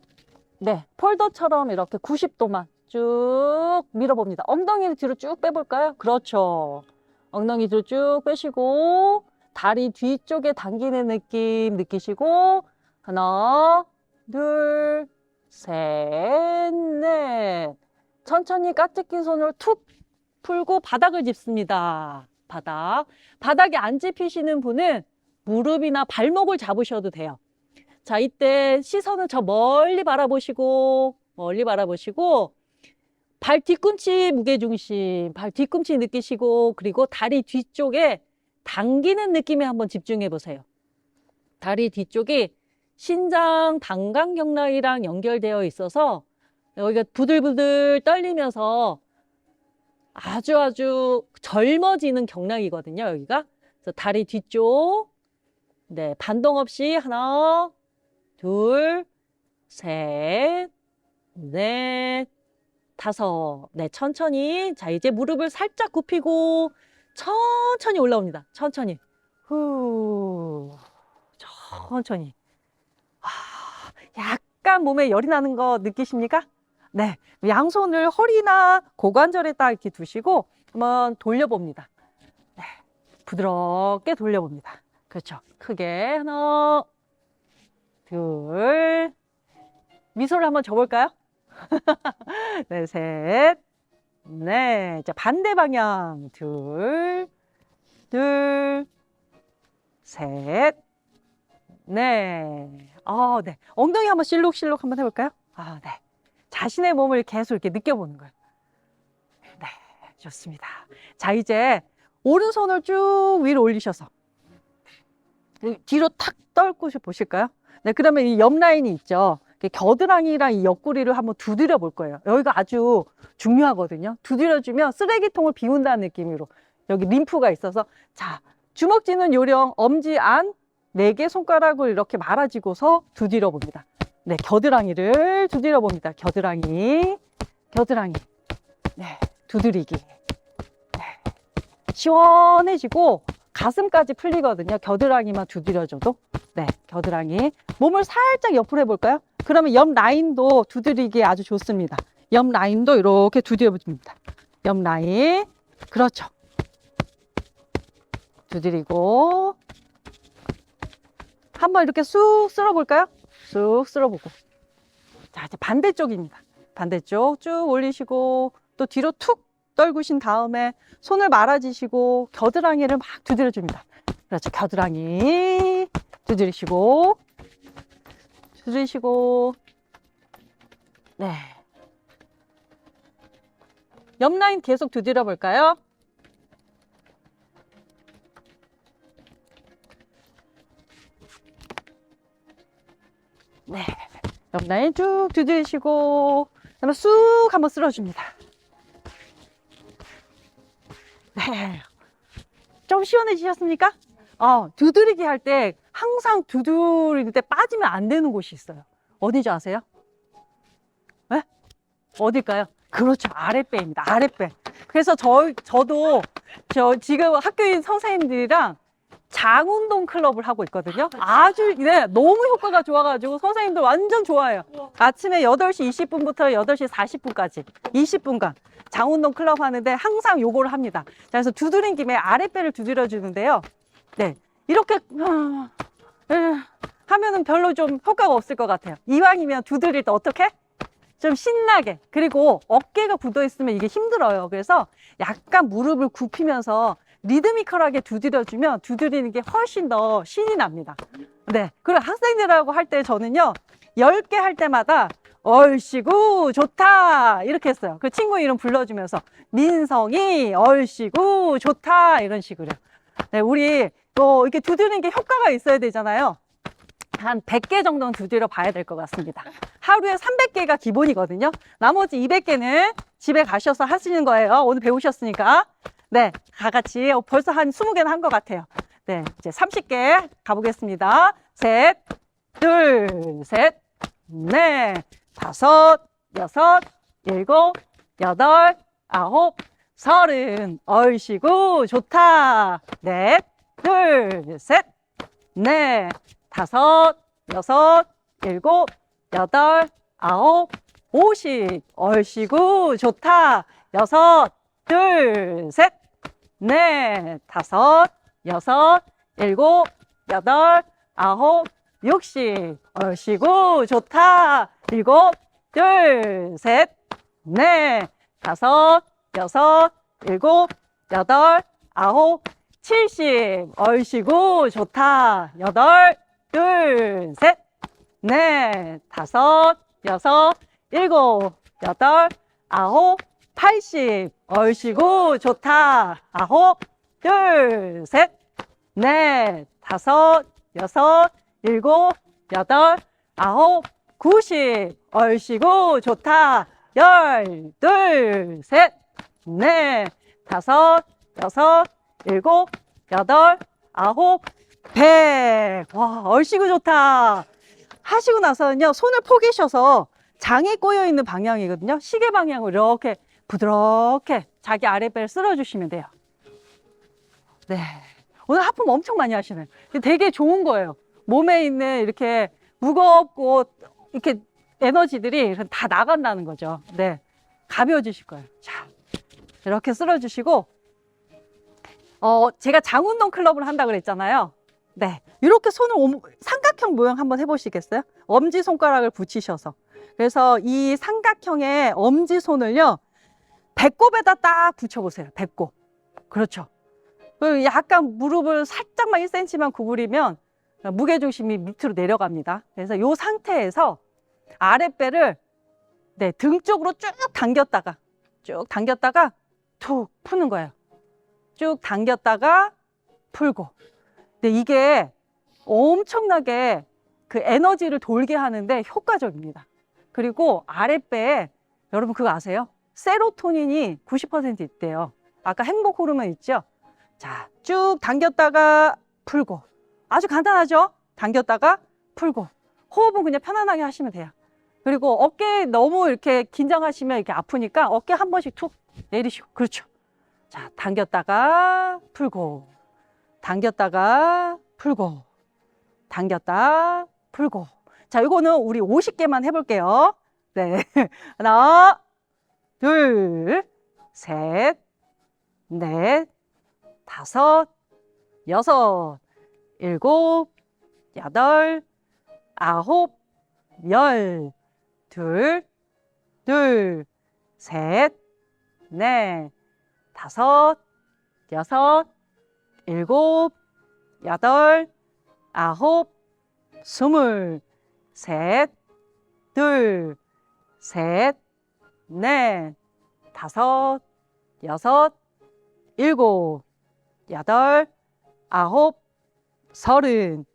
네, 폴더처럼 이렇게 90도만 쭉 밀어봅니다. 엉덩이를 뒤로 쭉 빼볼까요? 그렇죠. 엉덩이 뒤로 쭉 빼시고 다리 뒤쪽에 당기는 느낌 느끼시고 하나, 둘, 셋, 넷. 천천히 깍지 낀 손으로 툭 풀고 바닥을 짚습니다. 바닥에 안 짚히시는 분은 무릎이나 발목을 잡으셔도 돼요. 자, 이때 시선은 저 멀리 바라보시고 발 뒤꿈치 무게중심, 발 뒤꿈치 느끼시고 그리고 다리 뒤쪽에 당기는 느낌에 한번 집중해 보세요. 다리 뒤쪽이 신장 방광경락이랑 연결되어 있어서 여기가 부들부들 떨리면서 아주 젊어지는 경락이거든요, 여기가. 그래서 다리 뒤쪽, 네, 반동 없이 하나, 둘, 셋, 넷, 다섯. 네, 천천히. 자, 이제 무릎을 살짝 굽히고 천천히 올라옵니다. 천천히. 후, 천천히. 약간 몸에 열이 나는 거 느끼십니까? 네, 양손을 허리나 고관절에 딱 이렇게 두시고 한번 돌려봅니다. 네, 부드럽게 돌려봅니다. 그렇죠. 크게 하나, 둘, 미소를 한번 줘볼까요? 네, 셋, 넷. 자, 반대 방향. 둘, 셋, 넷. 네. 엉덩이 한번 실룩실룩 한번 해볼까요? 네. 자신의 몸을 계속 이렇게 느껴보는 거예요. 네, 좋습니다. 자, 이제 오른손을 쭉 위로 올리셔서 뒤로 탁 떨고 보실까요? 네, 그러면 이 옆 라인이 있죠. 겨드랑이랑 이 옆구리를 한번 두드려 볼 거예요. 여기가 아주 중요하거든요. 두드려주면 쓰레기통을 비운다는 느낌으로 여기 림프가 있어서 자, 주먹 쥐는 요령 엄지 안 4개 손가락을 이렇게 말아쥐고서 두드려 봅니다. 네, 겨드랑이를 두드려 봅니다. 겨드랑이. 네, 두드리기. 네, 시원해지고 가슴까지 풀리거든요. 겨드랑이만 두드려줘도. 네, 겨드랑이. 몸을 살짝 옆으로 해볼까요? 그러면 옆 라인도 두드리기 아주 좋습니다. 옆 라인도 이렇게 두드려줍니다. 옆 라인. 그렇죠. 두드리고. 한번 이렇게 쑥 쓸어볼까요? 쑥 쓸어보고. 자, 이제 반대쪽입니다. 반대쪽 쭉 올리시고 또 뒤로 툭 떨구신 다음에 손을 말아주시고 겨드랑이를 막 두드려줍니다. 그렇죠. 겨드랑이 두드리시고 네. 옆 라인 계속 두드려 볼까요? 네, 옆 라인 쭉 두드리시고 그다음에 쑥 한번 쓸어줍니다. 네, 좀 시원해지셨습니까? 두드리기 할 때 항상 두드릴 때 빠지면 안 되는 곳이 있어요. 어디지 아세요? 네? 어딜까요? 그렇죠, 아랫배입니다. 아랫배. 그래서 저도 지금 학교인 선생님들이랑 장운동 클럽을 하고 있거든요. 아주, 네, 너무 효과가 좋아가지고 선생님들 완전 좋아해요. 아침에 8시 20분부터 8시 40분까지 20분간 장운동 클럽 하는데 항상 요거를 합니다. 자, 그래서 두드린 김에 아랫배를 두드려 주는데요. 네, 이렇게 하면은 별로 좀 효과가 없을 것 같아요. 이왕이면 두드릴 때 어떻게? 좀 신나게. 그리고 어깨가 굳어 있으면 이게 힘들어요. 그래서 약간 무릎을 굽히면서 리드미컬하게 두드려주면 두드리는 게 훨씬 더 신이 납니다. 네. 그리고 학생들하고 할 때 저는요, 10개 할 때마다 얼씨구 좋다 이렇게 했어요. 그 친구 이름 불러주면서 민성이 얼씨구 좋다 이런 식으로. 네, 우리 또 이렇게 두드리는 게 효과가 있어야 되잖아요. 한 100개 정도는 두드려 봐야 될 것 같습니다. 하루에 300개가 기본이거든요. 나머지 200개는 집에 가셔서 하시는 거예요. 오늘 배우셨으니까. 네, 다 같이 벌써 한 20개는 한 것 같아요. 네, 이제 30개 가보겠습니다. 셋, 둘, 셋, 넷, 다섯, 여섯, 일곱, 여덟, 아홉, 서른. 얼씨구 좋다. 넷, 둘, 셋, 넷, 다섯, 여섯, 일곱, 여덟, 아홉, 50. 얼씨구 좋다. 여섯, 둘, 셋, 넷, 다섯, 여섯, 일곱, 여덟, 아홉, 60. 얼씨구 좋다. 일곱, 둘, 셋, 넷, 다섯, 여섯, 일곱, 여덟, 아홉, 70. 얼씨구 좋다. 여덟, 둘, 셋, 넷, 다섯, 여섯, 일곱, 여덟, 아홉, 80. 얼씨구 좋다. 아홉, 둘, 셋, 넷, 다섯, 여섯, 일곱, 여덟, 아홉, 90. 얼씨구 좋다. 열, 둘, 셋, 넷, 다섯, 여섯, 일곱, 여덟, 아홉, 100. 와, 얼씨구 좋다. 하시고 나서는요, 손을 포개셔서 장이 꼬여 있는 방향이거든요. 시계 방향으로 이렇게 부드럽게 자기 아랫배를 쓸어주시면 돼요. 네. 오늘 하품 엄청 많이 하시네요. 되게 좋은 거예요. 몸에 있는 이렇게 무겁고 이렇게 에너지들이 다 나간다는 거죠. 네. 가벼워지실 거예요. 자, 이렇게 쓸어주시고, 제가 장운동 클럽을 한다고 그랬잖아요. 네. 이렇게 손을 삼각형 모양 한번 해보시겠어요? 엄지손가락을 붙이셔서. 그래서 이 삼각형의 엄지손을요, 배꼽에다 딱 붙여보세요. 배꼽. 그렇죠. 그리고 약간 무릎을 살짝만 1cm만 구부리면 무게중심이 밑으로 내려갑니다. 그래서 이 상태에서 아랫배를 네, 등 쪽으로 쭉 당겼다가 툭 푸는 거예요. 쭉 당겼다가 풀고. 근데 이게 엄청나게 그 에너지를 돌게 하는데 효과적입니다. 그리고 아랫배에 여러분 그거 아세요? 세로토닌이 90% 있대요. 아까 행복 호르몬 있죠? 자, 쭉 당겼다가 풀고. 아주 간단하죠? 당겼다가 풀고. 호흡은 그냥 편안하게 하시면 돼요. 그리고 어깨 너무 이렇게 긴장하시면 이렇게 아프니까 어깨 한 번씩 툭 내리시고. 그렇죠. 자, 당겼다가 풀고. 당겼다가 풀고. 당겼다 풀고. 자, 이거는 우리 50개만 해볼게요. 네. 하나, 둘, 셋, 넷, 다섯, 여섯, 일곱, 여덟, 아홉, 열. 둘, 셋, 넷, 다섯, 여섯, 일곱, 여덟, 아홉, 20. 셋, 둘, 셋, 넷, 다섯, 여섯, 일곱, 여덟, 아홉, 30.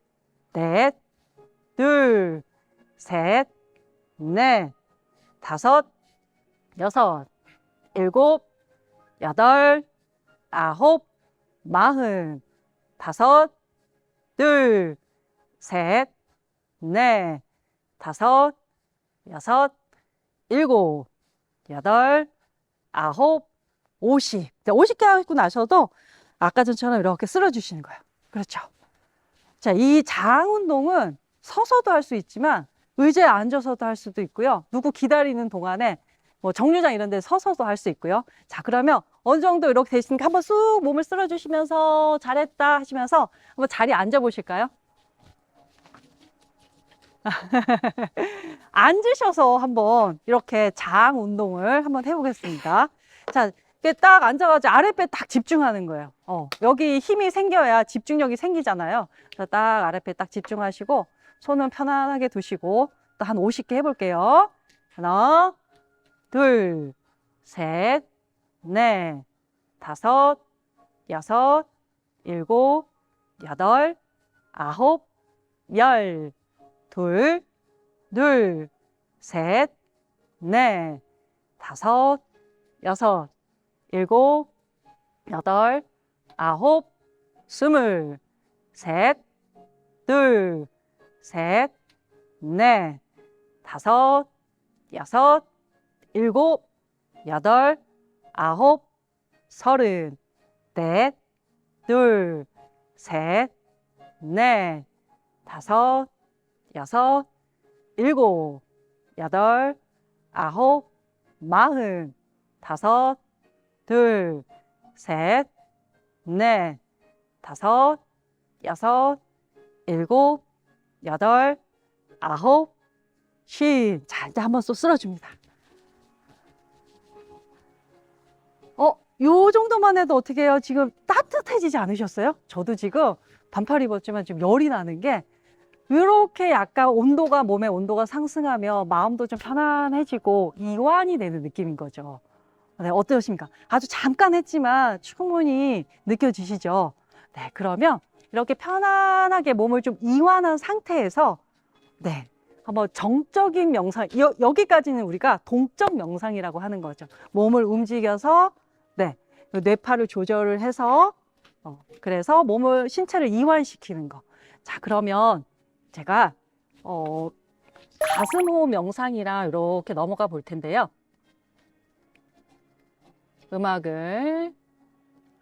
넷, 둘, 셋, 넷, 다섯, 여섯, 일곱, 여덟, 아홉, 40. 다섯, 둘, 셋, 넷, 다섯, 여섯, 일곱, 여덟, 아홉, 50. 50개 하고 나셔도 아까 전처럼 이렇게 쓸어주시는 거예요. 그렇죠. 자, 이 장 운동은 서서도 할 수 있지만 의자에 앉아서도 할 수도 있고요. 누구 기다리는 동안에 뭐 정류장 이런 데 서서도 할 수 있고요. 자, 그러면 어느 정도 이렇게 되시니까 한번 쑥 몸을 쓸어주시면서 잘했다 하시면서 한번 자리에 앉아 보실까요? 앉으셔서 한번 이렇게 장 운동을 한번 해보겠습니다. 자, 이렇게 딱 앉아가지고 아랫배 딱 집중하는 거예요. 여기 힘이 생겨야 집중력이 생기잖아요. 그래서 딱 아랫배 딱 집중하시고 손은 편안하게 두시고 또 한 50개 해볼게요. 하나, 둘, 셋, 넷, 다섯, 여섯, 일곱, 여덟, 아홉, 열. 둘, 셋, 넷, 다섯, 여섯, 일곱, 여덟, 아홉, 20. 셋, 둘, 셋, 넷, 다섯, 여섯, 일곱, 여덟, 아홉, 서른, 넷, 둘, 셋, 넷, 다섯, 여섯, 일곱, 여덟, 아홉, 마흔, 다섯, 둘, 셋, 넷, 다섯, 여섯, 일곱, 여덟, 아홉, 쉰. 자, 이제 한번 또 쓸어줍니다. 요 정도만 해도 어떻게 해요? 지금 따뜻해지지 않으셨어요? 저도 지금 반팔 입었지만 지금 열이 나는 게 이렇게 약간 온도가, 몸의 온도가 상승하며 마음도 좀 편안해지고 이완이 되는 느낌인 거죠. 네, 어떠십니까? 아주 잠깐 했지만 충분히 느껴지시죠? 네, 그러면 이렇게 편안하게 몸을 좀 이완한 상태에서 네, 한번 정적인 명상, 여기까지는 우리가 동적 명상이라고 하는 거죠. 몸을 움직여서 네, 뇌파를 조절을 해서 그래서 몸을, 신체를 이완시키는 거. 자, 그러면 제가 가슴 호흡 명상이랑 이렇게 넘어가 볼 텐데요. 음악을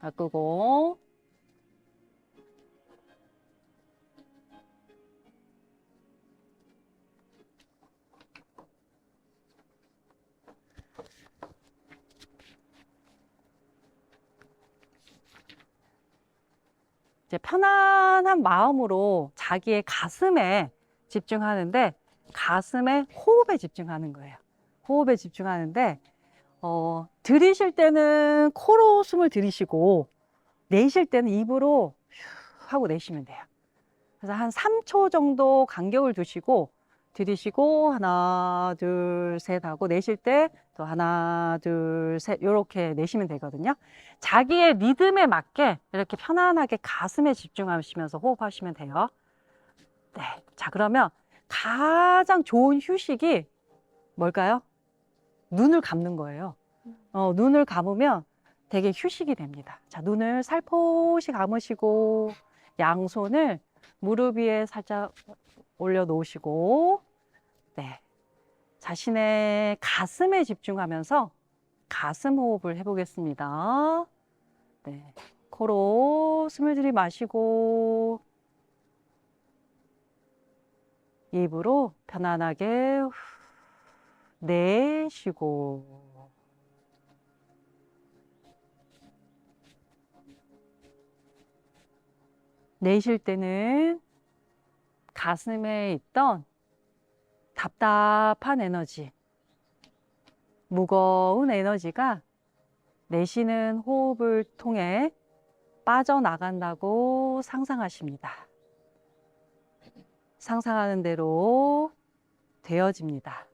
바꾸고 이제 편안한 마음으로 자기의 가슴에 집중하는데 가슴에 호흡에 집중하는 거예요. 호흡에 집중하는데 들이쉴 때는 코로 숨을 들이쉬고 내쉴 때는 입으로 휴 하고 내쉬면 돼요. 그래서 한 3초 정도 간격을 두시고 들이쉬고 하나 둘 셋 하고 내쉴 때 또 하나 둘 셋 이렇게 내쉬면 되거든요. 자기의 리듬에 맞게 이렇게 편안하게 가슴에 집중하시면서 호흡하시면 돼요. 네, 자 그러면 가장 좋은 휴식이 뭘까요? 눈을 감는 거예요. 눈을 감으면 되게 휴식이 됩니다. 자, 눈을 살포시 감으시고 양손을 무릎 위에 살짝 올려놓으시고 네, 자신의 가슴에 집중하면서 가슴 호흡을 해보겠습니다. 네, 코로 숨을 들이마시고 입으로 편안하게 내쉬고 내쉴 때는 가슴에 있던 답답한 에너지, 무거운 에너지가 내쉬는 호흡을 통해 빠져나간다고 상상하십니다. 상상하는 대로 되어집니다.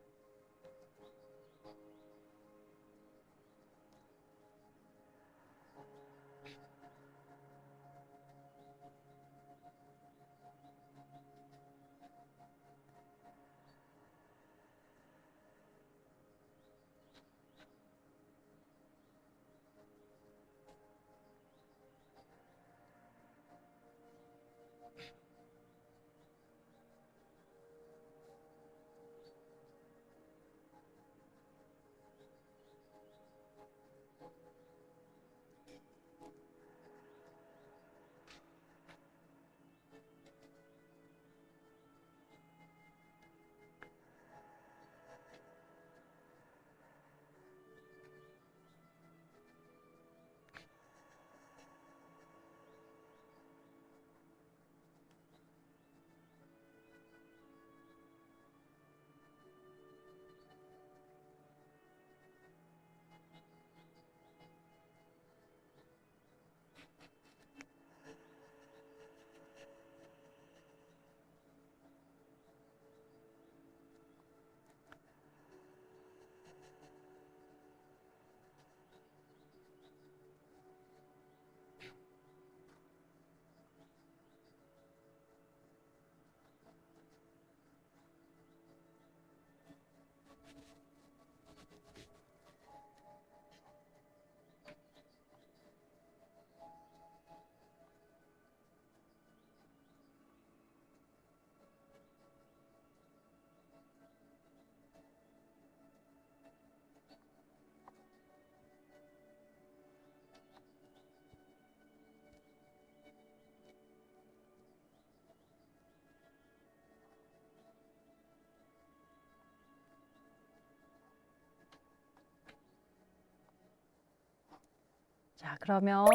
자, 그러면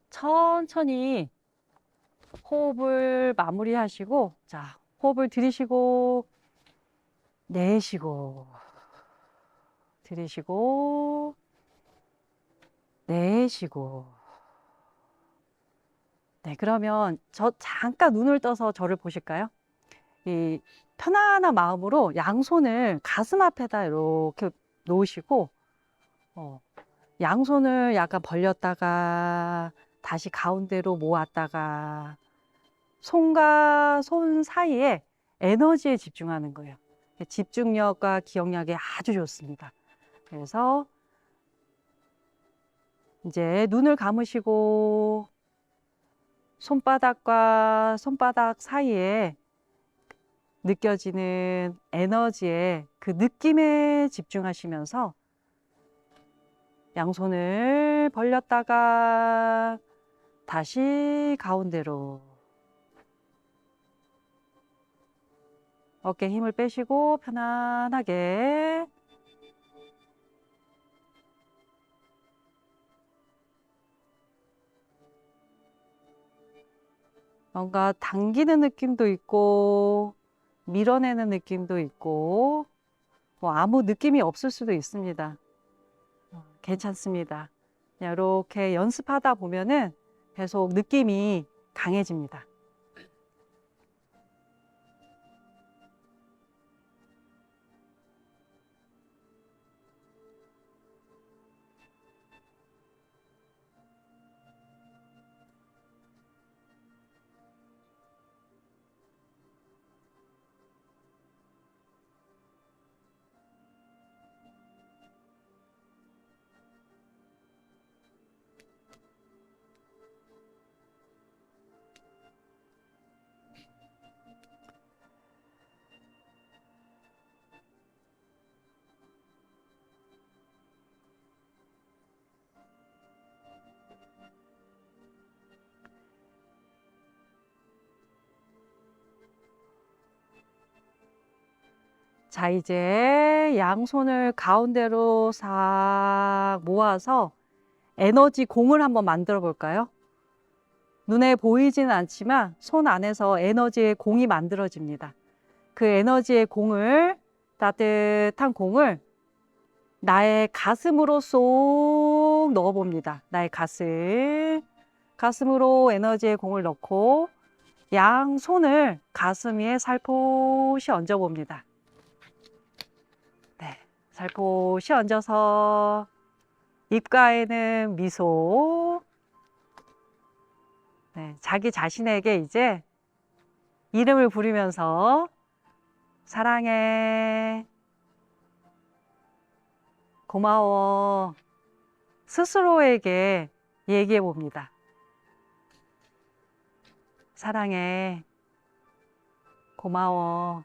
천천히 호흡을 마무리하시고, 자, 호흡을 들이쉬고, 내쉬고, 들이쉬고, 내쉬고. 네, 그러면 저 잠깐 눈을 떠서 저를 보실까요? 이 편안한 마음으로 양손을 가슴 앞에다 이렇게 놓으시고, 양손을 약간 벌렸다가 다시 가운데로 모았다가 손과 손 사이에 에너지에 집중하는 거예요. 집중력과 기억력이 아주 좋습니다. 그래서 이제 눈을 감으시고 손바닥과 손바닥 사이에 느껴지는 에너지에 그 느낌에 집중하시면서 양손을 벌렸다가 다시 가운데로 어깨 힘을 빼시고 편안하게 뭔가 당기는 느낌도 있고 밀어내는 느낌도 있고 뭐 아무 느낌이 없을 수도 있습니다. 괜찮습니다. 그냥 이렇게 연습하다 보면은 계속 느낌이 강해집니다. 자, 이제 양손을 가운데로 싹 모아서 에너지 공을 한번 만들어 볼까요? 눈에 보이지는 않지만 손 안에서 에너지의 공이 만들어집니다. 그 에너지의 공을, 따뜻한 공을 나의 가슴으로 쏙 넣어 봅니다. 나의 가슴으로 에너지의 공을 넣고 양손을 가슴 위에 살포시 얹어 봅니다. 네, 살포시 얹어서 입가에는 미소. 네, 자기 자신에게 이제 이름을 부르면서 사랑해, 고마워, 스스로에게 얘기해 봅니다. 사랑해, 고마워.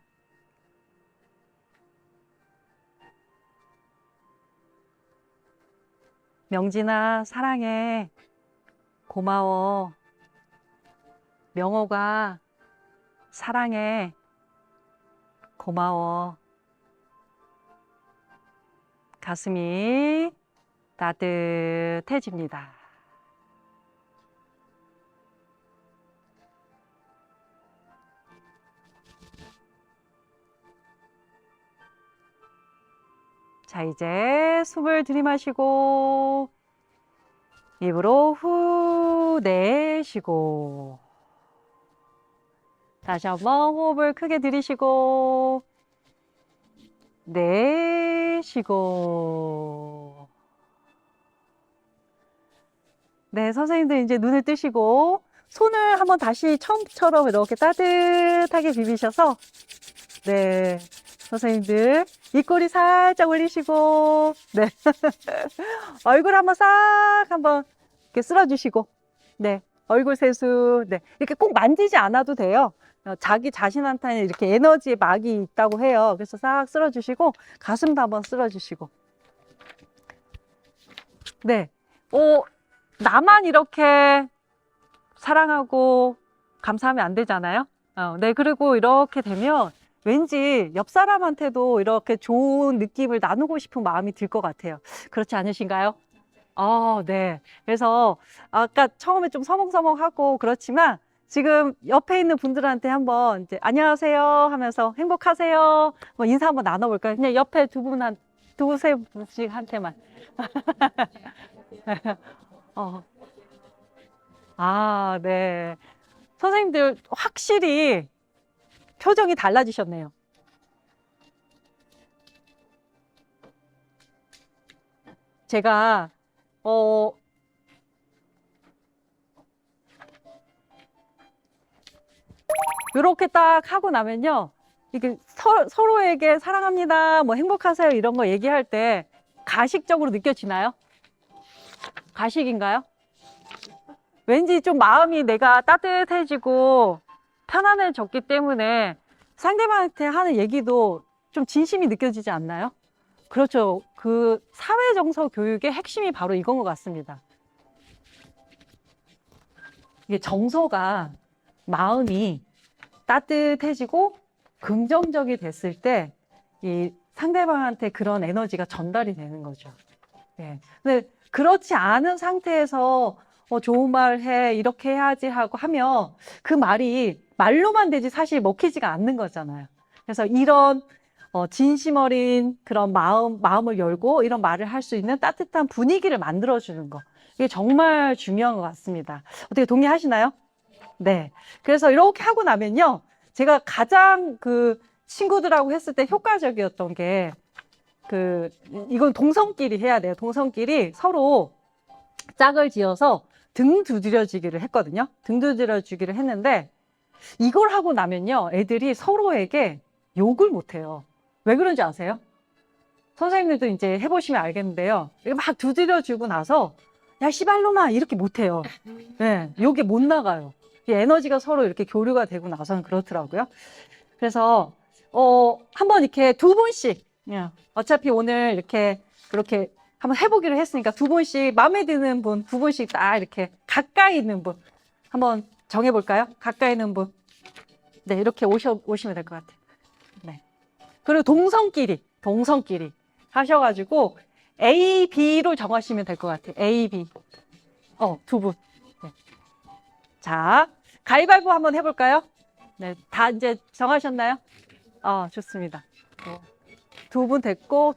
명진아, 사랑해, 고마워. 명호가, 사랑해, 고마워. 가슴이 따뜻해집니다. 자, 이제 숨을 들이마시고 입으로 후 내쉬고 다시 한번 호흡을 크게 들이쉬고 내쉬고. 네, 선생님들 이제 눈을 뜨시고 손을 한번 다시 처음처럼 이렇게 따뜻하게 비비셔서 네, 선생님들 입꼬리 살짝 올리시고 네 얼굴 한번 싹 한번 이렇게 쓸어주시고 네 얼굴 세수 네 이렇게 꼭 만지지 않아도 돼요. 자기 자신한테는 이렇게 에너지의 막이 있다고 해요. 그래서 싹 쓸어주시고 가슴도 한번 쓸어주시고 네, 나만 이렇게 사랑하고 감사하면 안 되잖아요. 네, 그리고 이렇게 되면 왠지 옆 사람한테도 이렇게 좋은 느낌을 나누고 싶은 마음이 들 것 같아요. 그렇지 않으신가요? 네. 그래서 아까 처음에 좀 서먹서먹하고 그렇지만 지금 옆에 있는 분들한테 한번 이제 안녕하세요 하면서 행복하세요. 뭐 인사 한번 나눠볼까요? 그냥 옆에 두세 분씩한테만. 어. 네. 선생님들 확실히 표정이 달라지셨네요. 제가, 이렇게 딱 하고 나면요. 이게 서로에게 사랑합니다, 뭐 행복하세요, 이런 거 얘기할 때 가식적으로 느껴지나요? 가식인가요? 왠지 좀 마음이 내가 따뜻해지고 편안해졌기 때문에 상대방한테 하는 얘기도 좀 진심이 느껴지지 않나요? 그렇죠. 그 사회정서 교육의 핵심이 바로 이건 것 같습니다. 이게 정서가 마음이 따뜻해지고 긍정적이 됐을 때 이 상대방한테 그런 에너지가 전달이 되는 거죠. 네. 근데 그렇지 않은 상태에서 좋은 말 해, 이렇게 해야지 하고 하면 그 말이 말로만 되지 사실 먹히지가 않는 거잖아요. 그래서 이런 진심 어린 그런 마음을 열고 이런 말을 할 수 있는 따뜻한 분위기를 만들어주는 거. 이게 정말 중요한 것 같습니다. 어떻게 동의하시나요? 네. 그래서 이렇게 하고 나면요. 제가 가장 그 친구들하고 했을 때 효과적이었던 게 이건 동성끼리 해야 돼요. 동성끼리 서로 짝을 지어서 등 두드려주기를 했거든요. 등 두드려주기를 했는데 이걸 하고 나면요. 애들이 서로에게 욕을 못해요. 왜 그런지 아세요? 선생님들도 이제 해보시면 알겠는데요. 이거 막 두드려주고 나서 야 씨발놈아 이렇게 못해요. 네, 욕이 못 나가요. 이 에너지가 서로 이렇게 교류가 되고 나서는 그렇더라고요. 그래서 한번 이렇게 두 분씩 어차피 오늘 이렇게 그렇게 한번 해보기로 했으니까 두 분씩 마음에 드는 분 두 분씩 딱 이렇게 가까이 있는 분 한번 정해볼까요? 가까이 있는 분. 네, 이렇게 오시면 될 것 같아요. 네. 그리고 동성끼리 하셔가지고 A, B로 정하시면 될 것 같아요. A, B. 두 분. 네. 자, 가위바위보 한번 해볼까요? 네, 다 이제 정하셨나요? 좋습니다. 두 분 됐고,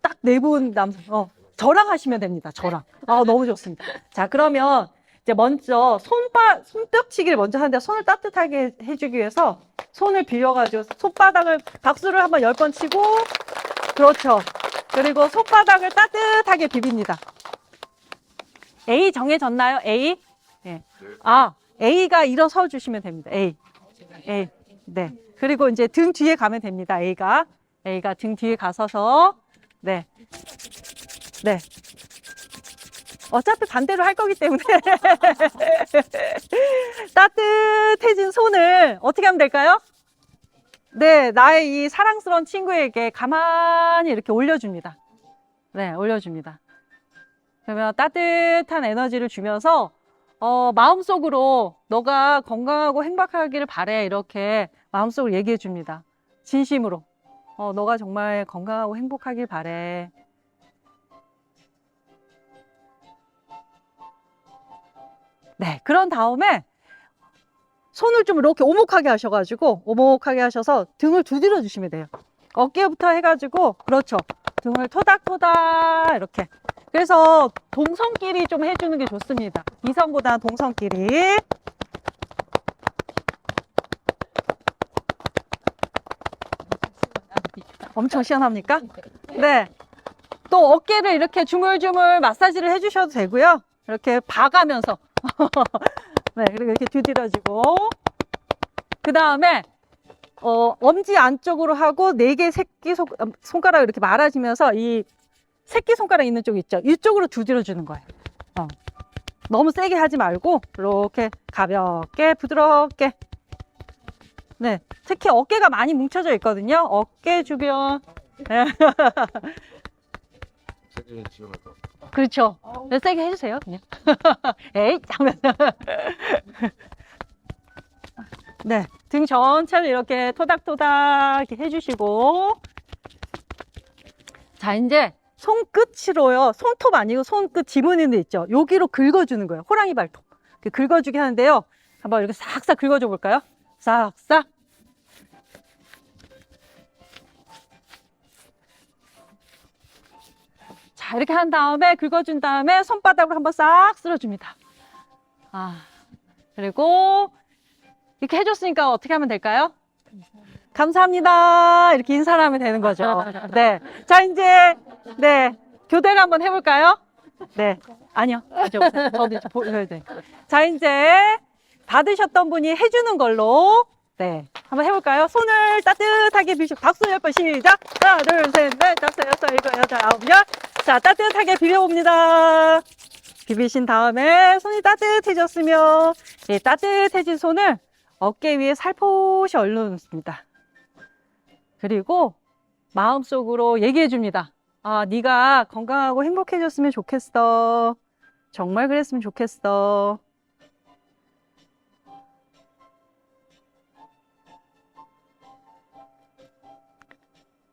딱 네 분 남성, 저랑 하시면 됩니다. 저랑. 너무 좋습니다. 자, 그러면 이제 먼저 손뼉치기를 먼저 하는데 손을 따뜻하게 해주기 위해서 손을 빌려가지고 손바닥을 박수를 한번 10번 치고, 그렇죠. 그리고 손바닥을 따뜻하게 비빕니다. A 정해졌나요? A? 네. A가 일어서 주시면 됩니다. A. 네. 그리고 이제 등 뒤에 가면 됩니다. A가 등 뒤에 가서서, 네. 어차피 반대로 할 거기 때문에. 따뜻해진 손을 어떻게 하면 될까요? 네, 나의 이 사랑스러운 친구에게 가만히 이렇게 올려줍니다. 네, 올려줍니다. 그러면 따뜻한 에너지를 주면서 마음속으로 너가 건강하고 행복하기를 바래 이렇게 마음속으로 얘기해 줍니다. 진심으로 너가 정말 건강하고 행복하길 바래. 네, 그런 다음에 손을 좀 이렇게 오목하게 하셔가지고 오목하게 하셔서 등을 두드려 주시면 돼요. 어깨부터 해가지고 그렇죠. 등을 토닥토닥 이렇게. 그래서 동성끼리 좀 해주는 게 좋습니다. 이성보다는 동성끼리. 엄청 시원합니까? 네. 또 어깨를 이렇게 주물주물 마사지를 해주셔도 되고요. 이렇게 봐가면서. 네, 그리고 이렇게 두드려주고. 그 다음에, 엄지 안쪽으로 하고 4개 손가락을 이렇게 말아주면서 이 새끼손가락 있는 쪽 있죠? 이쪽으로 두드려주는 거예요. 너무 세게 하지 말고, 이렇게 가볍게, 부드럽게. 네. 특히 어깨가 많이 뭉쳐져 있거든요. 어깨 주변. 그렇죠. 세게 해주세요, 그냥. 에이, 하면. 네. 등 전체를 이렇게 토닥토닥 이렇게 해주시고. 자, 이제 손끝으로요. 손톱 아니고 손끝 지문 있는 데 있죠. 여기로 긁어주는 거예요. 호랑이 발톱. 긁어주게 하는데요. 한번 이렇게 싹싹 긁어줘 볼까요? 싹싹. 자, 이렇게 한 다음에 긁어준 다음에 손바닥으로 한번 싹 쓸어줍니다. 그리고 이렇게 해줬으니까 어떻게 하면 될까요? 감사합니다. 이렇게 인사를 하면 되는 거죠. 네. 자, 이제, 네. 교대를 한번 해볼까요? 네. 아니요. 아직 없어요. 저도 이제 보여야 돼. 자, 이제 받으셨던 분이 해주는 걸로, 네. 한번 해볼까요? 손을 따뜻하게 비시고, 박수 10번 시작! 하나, 둘, 셋, 넷, 다섯, 여섯, 일곱, 여덟, 아홉, 열. 자, 따뜻하게 비벼봅니다. 비비신 다음에 손이 따뜻해졌으면, 예, 따뜻해진 손을 어깨 위에 살포시 올려놓습니다. 그리고 마음속으로 얘기해 줍니다. 네가 건강하고 행복해졌으면 좋겠어. 정말 그랬으면 좋겠어.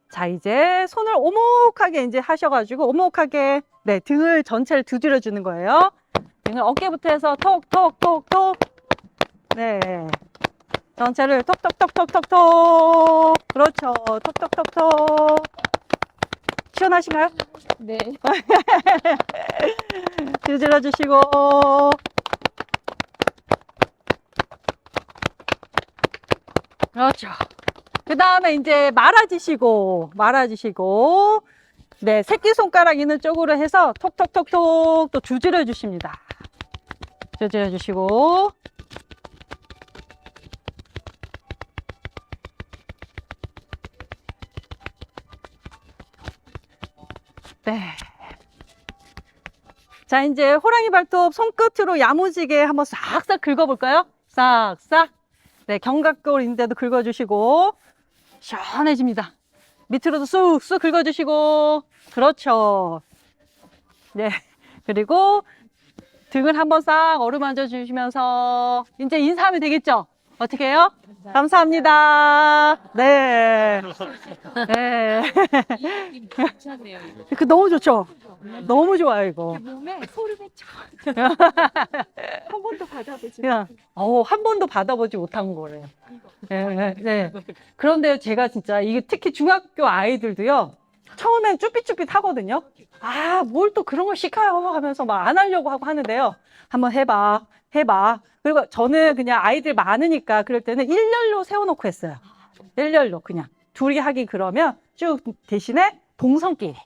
자, 이제 손을 오목하게 이제 하셔가지고 오목하게 네, 등을 전체를 두드려 주는 거예요. 등을 어깨부터 해서 톡톡톡톡 네. 전체를 톡톡톡톡톡톡 그렇죠. 톡톡톡톡 시원하신가요? 네. 두드려 주시고 그렇죠. 그 다음에 이제 말아주시고 네, 새끼손가락 있는 쪽으로 해서 톡톡톡톡 또 두드려 주십니다. 두드려 주시고 네. 자, 이제 호랑이 발톱 손끝으로 야무지게 한번 싹싹 긁어볼까요? 싹싹. 네, 견갑골인데도 긁어주시고 시원해집니다. 밑으로도 쑥쑥 긁어주시고 그렇죠. 네, 그리고 등을 한번 싹 어루만져 주시면서 이제 인사하면 되겠죠? 어떻게 해요? 감사합니다. 네. 네. 괜찮네요. 그 너무 좋죠? 너무 좋아요, 이거. 몸에 소름이 쫙. 한 번도 받아보지. 그냥, 한 번도 받아보지 못한 거래요. 네, 네. 그런데 제가 진짜, 이게 특히 중학교 아이들도요, 처음엔 쭈삣쭈삣 하거든요. 뭘 또 그런 걸 시켜요 하면서 막 안 하려고 하고 하는데요. 한번 해봐. 그리고 저는 그냥 아이들 많으니까 그럴 때는 일렬로 세워놓고 했어요. 일렬로 그냥. 둘이 하기 그러면 쭉 대신에 동성끼리.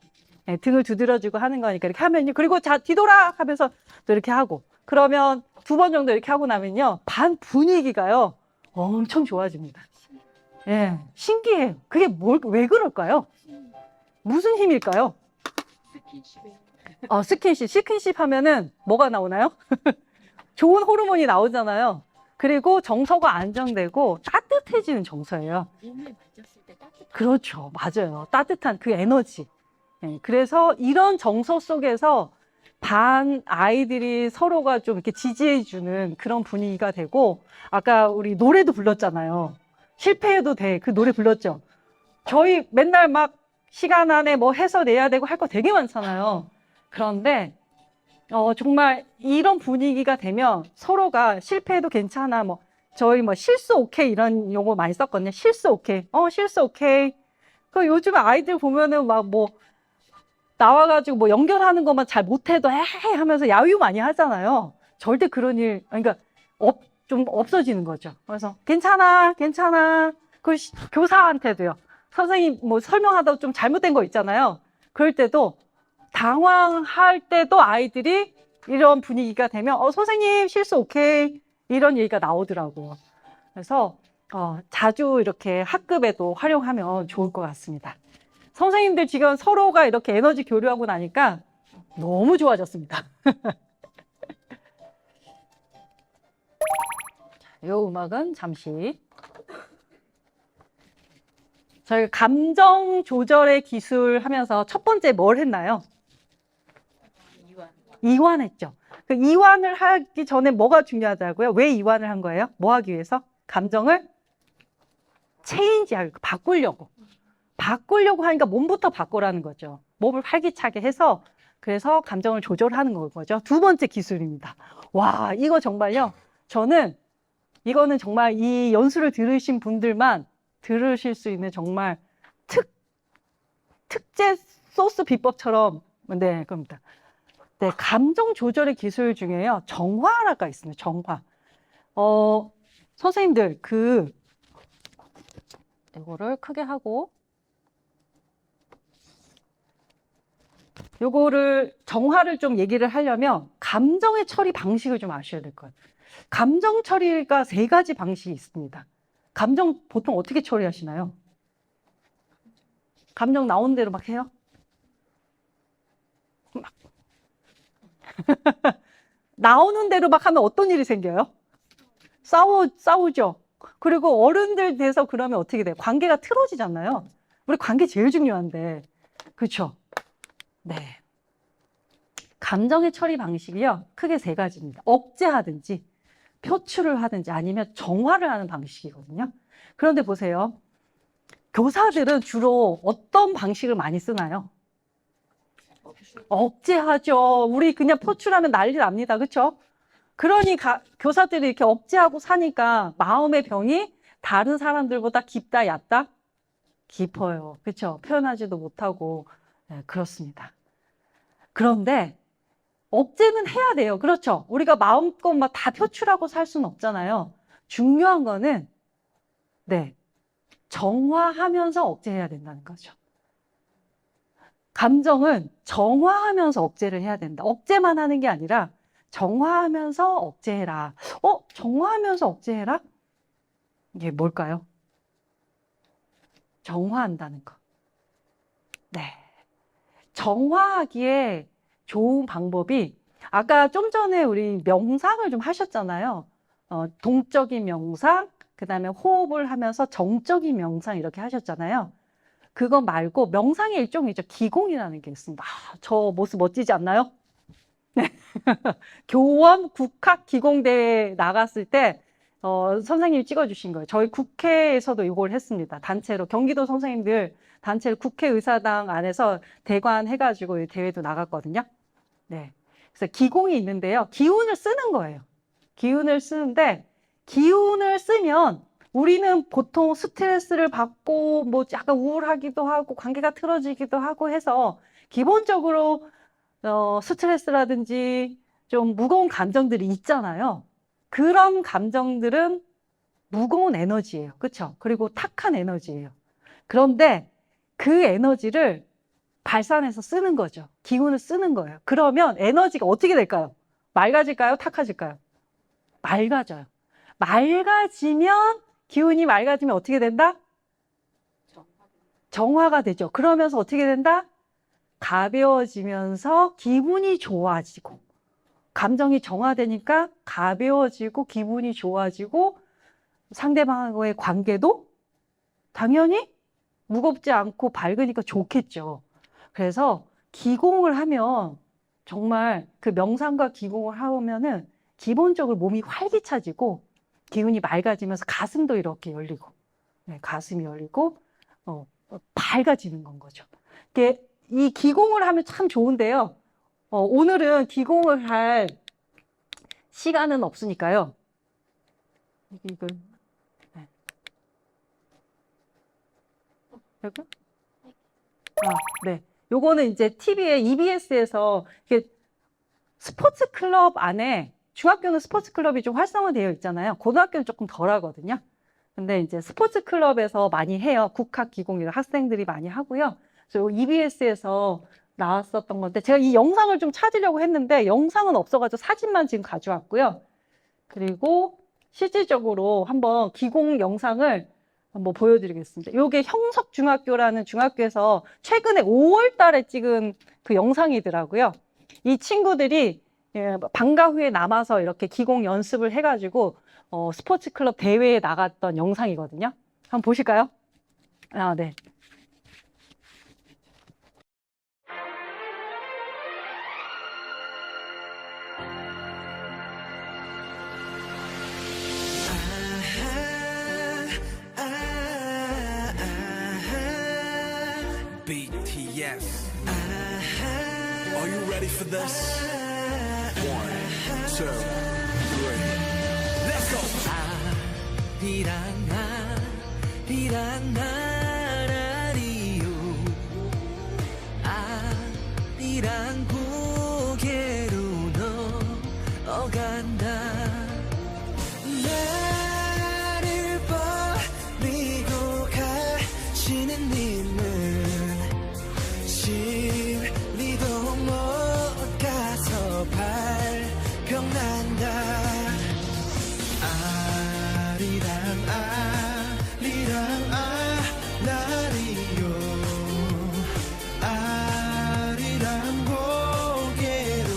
네, 등을 두드려주고 하는 거니까 이렇게 하면요. 그리고 자, 뒤돌아! 하면서 또 이렇게 하고. 그러면 2번 정도 이렇게 하고 나면요. 반 분위기가요. 엄청 좋아집니다. 예, 신기해요. 그게 왜 그럴까요? 무슨 힘일까요? 스킨십 하면은 뭐가 나오나요? 좋은 호르몬이 나오잖아요. 그리고 정서가 안정되고 따뜻해지는 정서예요. 몸에 만졌을 때 따뜻한. 그렇죠. 맞아요. 따뜻한 그 에너지. 예, 그래서 이런 정서 속에서 반 아이들이 서로가 좀 이렇게 지지해주는 그런 분위기가 되고, 아까 우리 노래도 불렀잖아요. 실패해도 돼. 그 노래 불렀죠. 저희 맨날 막 시간 안에 뭐 해서 내야 되고 할 거 되게 많잖아요. 그런데 정말 이런 분위기가 되면 서로가 실패해도 괜찮아. 저희 실수 오케이 이런 용어 많이 썼거든요. 실수 오케이. 실수 오케이. 그 요즘 아이들 보면은 나와가지고 연결하는 것만 잘 못해도 에이 하면서 야유 많이 하잖아요. 절대 그런 일, 그러니까 좀 없어지는 거죠. 그래서 괜찮아. 그 교사한테도요. 선생님 설명하다가 좀 잘못된 거 있잖아요. 그럴 때도 당황할 때도 아이들이 이런 분위기가 되면 선생님 실수 오케이 이런 얘기가 나오더라고요. 그래서 자주 이렇게 학급에도 활용하면 좋을 것 같습니다. 선생님들 지금 서로가 이렇게 에너지 교류하고 나니까 너무 좋아졌습니다. 이 음악은 잠시. 저희가 감정 조절의 기술 하면서 첫 번째 뭘 했나요? 이완했죠. 그 이완을 하기 전에 뭐가 중요하다고요? 왜 이완을 한 거예요? 뭐 하기 위해서? 감정을 바꾸려고 하니까 몸부터 바꾸라는 거죠. 몸을 활기차게 해서 그래서 감정을 조절하는 거죠. 두 번째 기술입니다. 와, 이거 정말요. 저는 이거는 정말 이 연수를 들으신 분들만 들으실 수 있는 정말 특제 소스 비법처럼 네, 그럽니다. 네, 감정 조절의 기술 중에요. 정화라가 있습니다. 정화. 선생님들 이거를 크게 하고 요거를 정화를 좀 얘기를 하려면 감정의 처리 방식을 좀 아셔야 될 거예요. 감정 처리가 3가지 방식이 있습니다. 감정 보통 어떻게 처리하시나요? 감정 나오는 대로 막 해요? 막. 나오는 대로 막 하면 어떤 일이 생겨요? 싸우죠. 그리고 어른들 돼서 그러면 어떻게 돼요? 관계가 틀어지잖아요. 우리 관계 제일 중요한데. 그렇죠? 네. 감정의 처리 방식이요. 크게 3가지입니다. 억제하든지, 표출을 하든지, 아니면 정화를 하는 방식이거든요. 그런데 보세요. 교사들은 주로 어떤 방식을 많이 쓰나요? 억제하죠. 우리 그냥 표출하면 난리 납니다. 그렇죠? 그러니 교사들이 이렇게 억제하고 사니까 마음의 병이 다른 사람들보다 깊다, 얕다? 깊어요. 그렇죠? 표현하지도 못하고. 네, 그렇습니다. 그런데 억제는 해야 돼요. 그렇죠? 우리가 마음껏 막 다 표출하고 살 수는 없잖아요. 중요한 거는 네, 정화하면서 억제해야 된다는 거죠. 감정은 정화하면서 억제를 해야 된다. 억제만 하는 게 아니라 정화하면서 억제해라. 정화하면서 억제해라? 이게 뭘까요? 정화한다는 거. 네. 정화하기에 좋은 방법이 아까 좀 전에 우리 명상을 좀 하셨잖아요. 동적인 명상, 그 다음에 호흡을 하면서 정적인 명상 이렇게 하셨잖아요. 그거 말고 명상의 일종이죠. 기공이라는 게 있습니다. 저 모습 멋지지 않나요? 네. 교원 국학 기공대회 나갔을 때 선생님이 찍어주신 거예요. 저희 국회에서도 이걸 했습니다. 단체로 경기도 선생님들 단체로 국회의사당 안에서 대관 해가지고 대회도 나갔거든요. 네. 그래서 기공이 있는데요. 기운을 쓰는 거예요. 기운을 쓰는데 기운을 쓰면 우리는 보통 스트레스를 받고 뭐 약간 우울하기도 하고 관계가 틀어지기도 하고 해서 기본적으로 스트레스라든지 좀 무거운 감정들이 있잖아요. 그런 감정들은 무거운 에너지예요. 그렇죠? 그리고 탁한 에너지예요. 그런데 그 에너지를 발산해서 쓰는 거죠. 기운을 쓰는 거예요. 그러면 에너지가 어떻게 될까요? 맑아질까요? 탁해질까요? 맑아져요. 맑아지면 기운이 맑아지면 어떻게 된다? 정화가 되죠. 그러면서 어떻게 된다? 가벼워지면서 기분이 좋아지고 감정이 정화되니까 가벼워지고 기분이 좋아지고 상대방과의 관계도 당연히 무겁지 않고 밝으니까 좋겠죠. 그래서 기공을 하면 정말 그 명상과 기공을 하면은 기본적으로 몸이 활기차지고 기운이 맑아지면서 가슴도 이렇게 열리고 네, 가슴이 열리고 밝아지는 건 거죠. 이 기공을 하면 참 좋은데요. 오늘은 기공을 할 시간은 없으니까요. 이걸 네. 여기? 네. 요거는 이제 TV에 EBS에서 스포츠 클럽 안에 중학교는 스포츠 클럽이 좀 활성화되어 있잖아요. 고등학교는 조금 덜 하거든요. 근데 이제 스포츠 클럽에서 많이 해요. 국학 기공을 학생들이 많이 하고요. 그래서 EBS에서 나왔었던 건데 제가 이 영상을 좀 찾으려고 했는데 영상은 없어가지고 사진만 지금 가져왔고요. 그리고 실질적으로 한번 기공 영상을 한번 보여드리겠습니다. 이게 형석중학교라는 중학교에서 최근에 5월 달에 찍은 그 영상이더라고요. 이 친구들이 방과 후에 남아서 이렇게 기공 연습을 해가지고 스포츠 클럽 대회에 나갔던 영상이거든요. 한번 보실까요? 네. BTS Are you ready for this? 1, 2, 3. Let's go. 아리랑 나라리요 아리랑 고개로 넘어간다 나를 버리고 가시는 님은 십리도 못 가서 발병난다 나리요 아리랑 고개로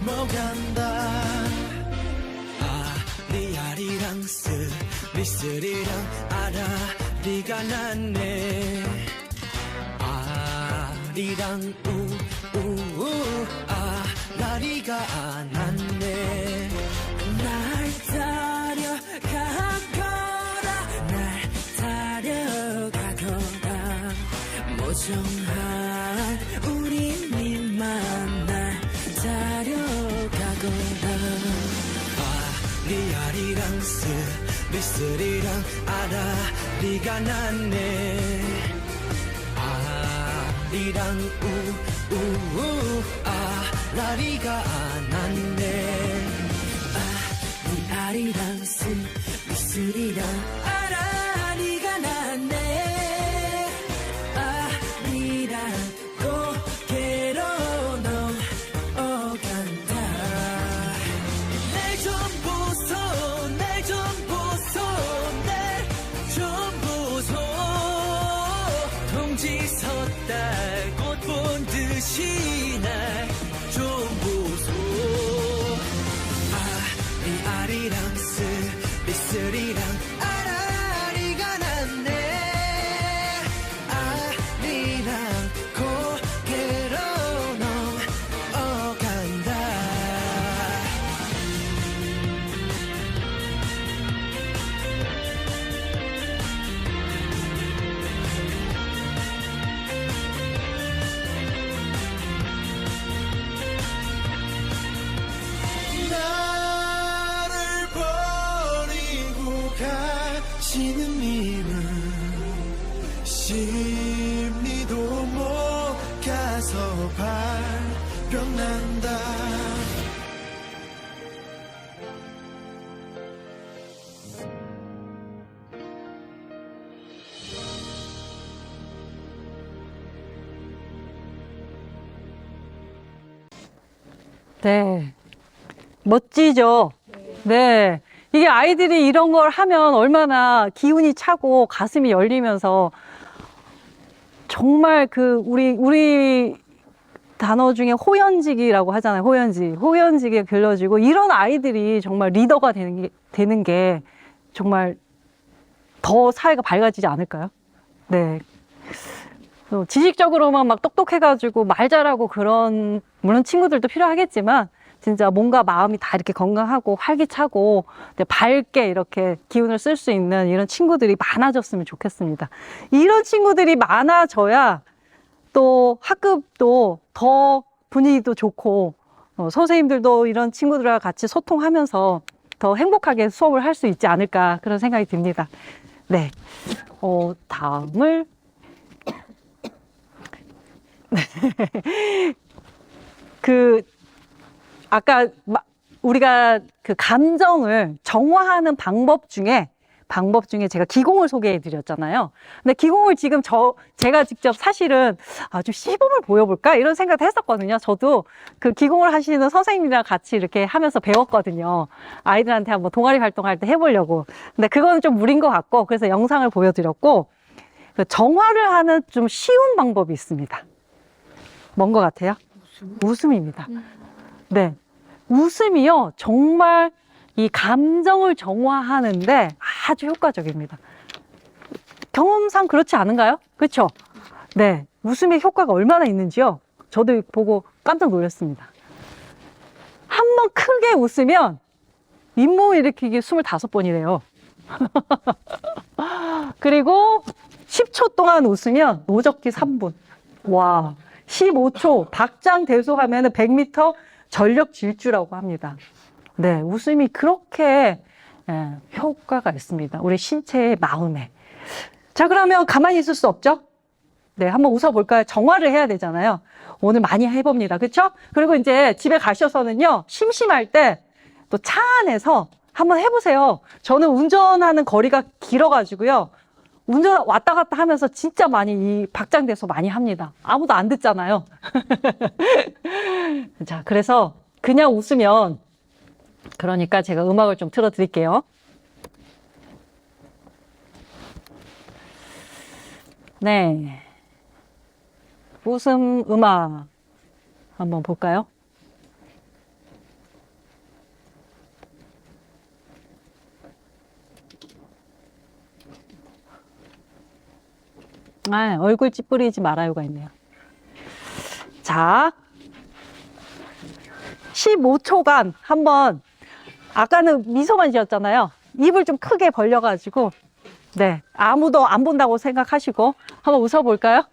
넘어간다 아리랑 쓰리쓰리랑 아라리가 났네 아리랑 우우 아라리가 났네 날 따려가거라 모정한 우리 님만 날 따려가거라 아리랑 쓰리쓰리랑 아라리가 났네 아리랑 우우 아라리가 났네 아리랑 쓰리쓰리랑 아라리가 났네 아리랑 고개로 넘어간다 날 좀 보소 날 좀 보소 날 좀 보소 동지 섰다 꽃 본 듯이 날 좀 보소 아리랑 쓰리쓰리랑 아라리가 났네 아리랑 고개로 넘어간다 나를 버리고 가시는 님은 십리도 못 가서 발병난다 네. 멋지죠? 네. 이게 아이들이 이런 걸 하면 얼마나 기운이 차고 가슴이 열리면서 정말 우리 단어 중에 호연직이라고 하잖아요. 호연직이 길러지고 이런 아이들이 정말 리더가 되는 게 정말 더 사회가 밝아지지 않을까요? 네. 지식적으로만 막 똑똑해가지고 말 잘하고 그런, 물론 친구들도 필요하겠지만, 진짜 몸과 마음이 다 이렇게 건강하고 활기차고 밝게 이렇게 기운을 쓸 수 있는 이런 친구들이 많아졌으면 좋겠습니다. 이런 친구들이 많아져야 또 학급도 더 분위기도 좋고, 선생님들도 이런 친구들과 같이 소통하면서 더 행복하게 수업을 할 수 있지 않을까 그런 생각이 듭니다. 네. 다음을 아까 우리가 그 감정을 정화하는 방법 중에 제가 기공을 소개해 드렸잖아요. 근데 기공을 지금 제가 직접 사실은 좀 시범을 보여볼까? 이런 생각도 했었거든요. 저도 그 기공을 하시는 선생님이랑 같이 이렇게 하면서 배웠거든요. 아이들한테 한번 동아리 활동할 때 해보려고. 근데 그거는 좀 무리인 것 같고, 그래서 영상을 보여드렸고, 그 정화를 하는 좀 쉬운 방법이 있습니다. 뭔 것 같아요? 웃음입니다. 네. 웃음이요, 정말 이 감정을 정화하는데 아주 효과적입니다. 경험상 그렇지 않은가요? 그렇죠? 네. 웃음의 효과가 얼마나 있는지요? 저도 보고 깜짝 놀랐습니다. 한 번 크게 웃으면 잇몸 일으키기 25번이래요. 그리고 10초 동안 웃으면 노적기 3분. 와. 15초 박장대소 하면은 100m 전력 질주라고 합니다. 네, 웃음이 그렇게 효과가 있습니다. 우리 신체의 마음에. 자, 그러면 가만히 있을 수 없죠? 네, 한번 웃어볼까요? 정화를 해야 되잖아요. 오늘 많이 해봅니다. 그렇죠? 그리고 이제 집에 가셔서는요, 심심할 때 또 차 안에서 한번 해보세요. 저는 운전하는 거리가 길어가지고요. 운전 왔다 갔다 하면서 진짜 많이 이 박장대소 많이 합니다. 아무도 안 듣잖아요. 자, 그래서 그냥 웃으면, 그러니까 제가 음악을 좀 틀어드릴게요. 네. 웃음 음악 한번 볼까요? 아, 얼굴 찌푸리지 말아요가 있네요. 자, 15초간 한번, 아까는 미소만 지었잖아요. 입을 좀 크게 벌려가지고, 네, 아무도 안 본다고 생각하시고 한번 웃어볼까요?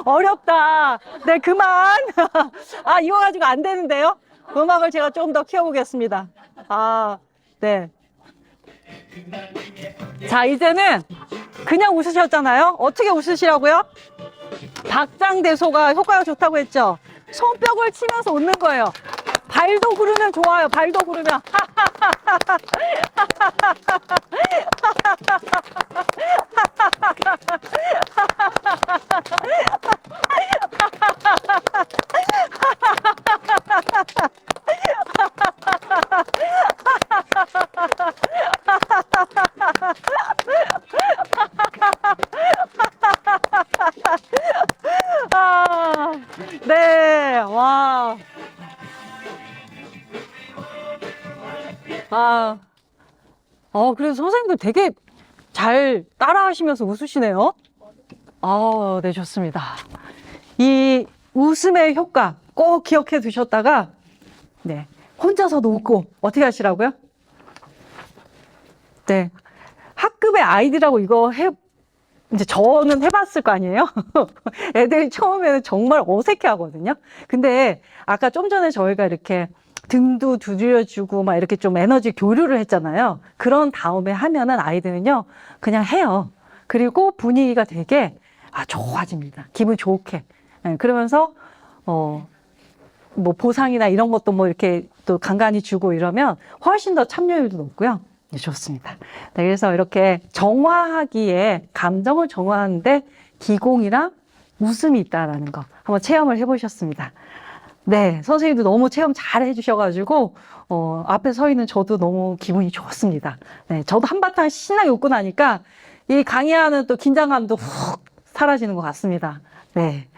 어렵다. 네, 그만. 아, 이거 가지고 안 되는데요? 음악을 제가 좀 더 키워보겠습니다. 아, 네. 자, 이제는 그냥 웃으셨잖아요. 어떻게 웃으시라고요? 박장대소가 효과가 좋다고 했죠. 손뼉을 치면서 웃는 거예요. 발도 구르면 좋아요. 발도 구르면. 아, 네, 와. 아, 그래서 선생님들 되게 잘 따라 하시면서 웃으시네요. 아, 네, 좋습니다. 이 웃음의 효과 꼭 기억해 두셨다가, 네, 혼자서도 웃고, 어떻게 하시라고요? 네. 학급의 아이들하고 이거 이제 저는 해봤을 거 아니에요? 애들이 처음에는 정말 어색해 하거든요. 근데 아까 좀 전에 저희가 이렇게 등도 두드려주고 막 이렇게 좀 에너지 교류를 했잖아요. 그런 다음에 하면은 아이들은요, 그냥 해요. 그리고 분위기가 되게, 좋아집니다. 기분 좋게. 네, 그러면서, 뭐 보상이나 이런 것도 뭐 이렇게 또 간간히 주고 이러면 훨씬 더 참여율도 높고요. 네, 좋습니다. 네, 그래서 이렇게 정화하기에, 감정을 정화하는데 기공이랑 웃음이 있다라는 거 한번 체험을 해보셨습니다. 네, 선생님도 너무 체험 잘 해주셔가지고, 앞에 서 있는 저도 너무 기분이 좋습니다. 네, 저도 한바탕 신나게 웃고 나니까 이 강의하는 또 긴장감도 훅 사라지는 것 같습니다. 네.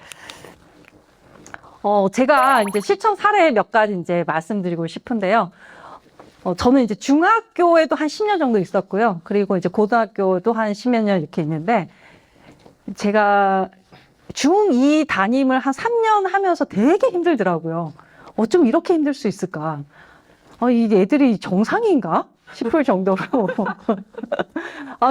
제가 이제 실천 사례 몇 가지 이제 말씀드리고 싶은데요. 저는 이제 중학교에도 한 10년 정도 있었고요. 그리고 이제 고등학교도 한 10몇 년 이렇게 있는데, 제가 중2 담임을 한 3년 하면서 되게 힘들더라고요. 어쩜 이렇게 힘들 수 있을까? 이 애들이 정상인가? 싶을 정도로.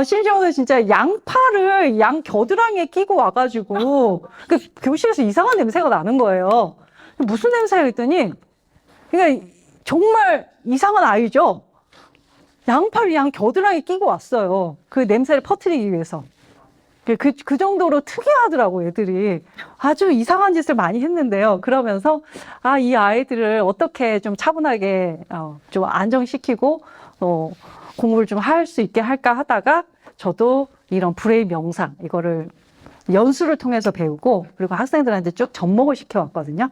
심지어는 진짜 양팔을 양 겨드랑이에 끼고 와가지고, 그 교실에서 이상한 냄새가 나는 거예요. 무슨 냄새야 했더니, 그러니까 정말 이상한 아이죠? 양팔을 양 겨드랑이에 끼고 왔어요. 그 냄새를 퍼뜨리기 위해서. 그 정도로 특이하더라고, 애들이. 아주 이상한 짓을 많이 했는데요. 그러면서, 이 아이들을 어떻게 좀 차분하게, 좀 안정시키고, 공부를 좀 할 수 있게 할까 하다가, 저도 이런 브레이 명상, 이거를 연수를 통해서 배우고, 그리고 학생들한테 쭉 접목을 시켜왔거든요.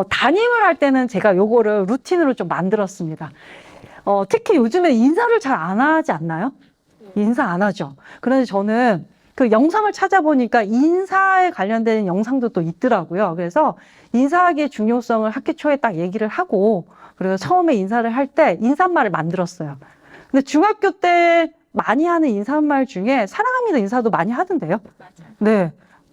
담임을 할 때는 제가 요거를 루틴으로 좀 만들었습니다. 특히 요즘에 인사를 잘 안 하지 않나요? 인사 안 하죠. 그런데 저는 그 영상을 찾아보니까 인사에 관련된 영상도 또 있더라고요. 그래서 인사하기의 중요성을 학기 초에 딱 얘기를 하고, 그리고 처음에 인사를 할 때 인사말을 만들었어요. 근데 중학교 때 많이 하는 인사말 중에 사랑합니다 인사도 많이 하던데요. 맞아요. 네.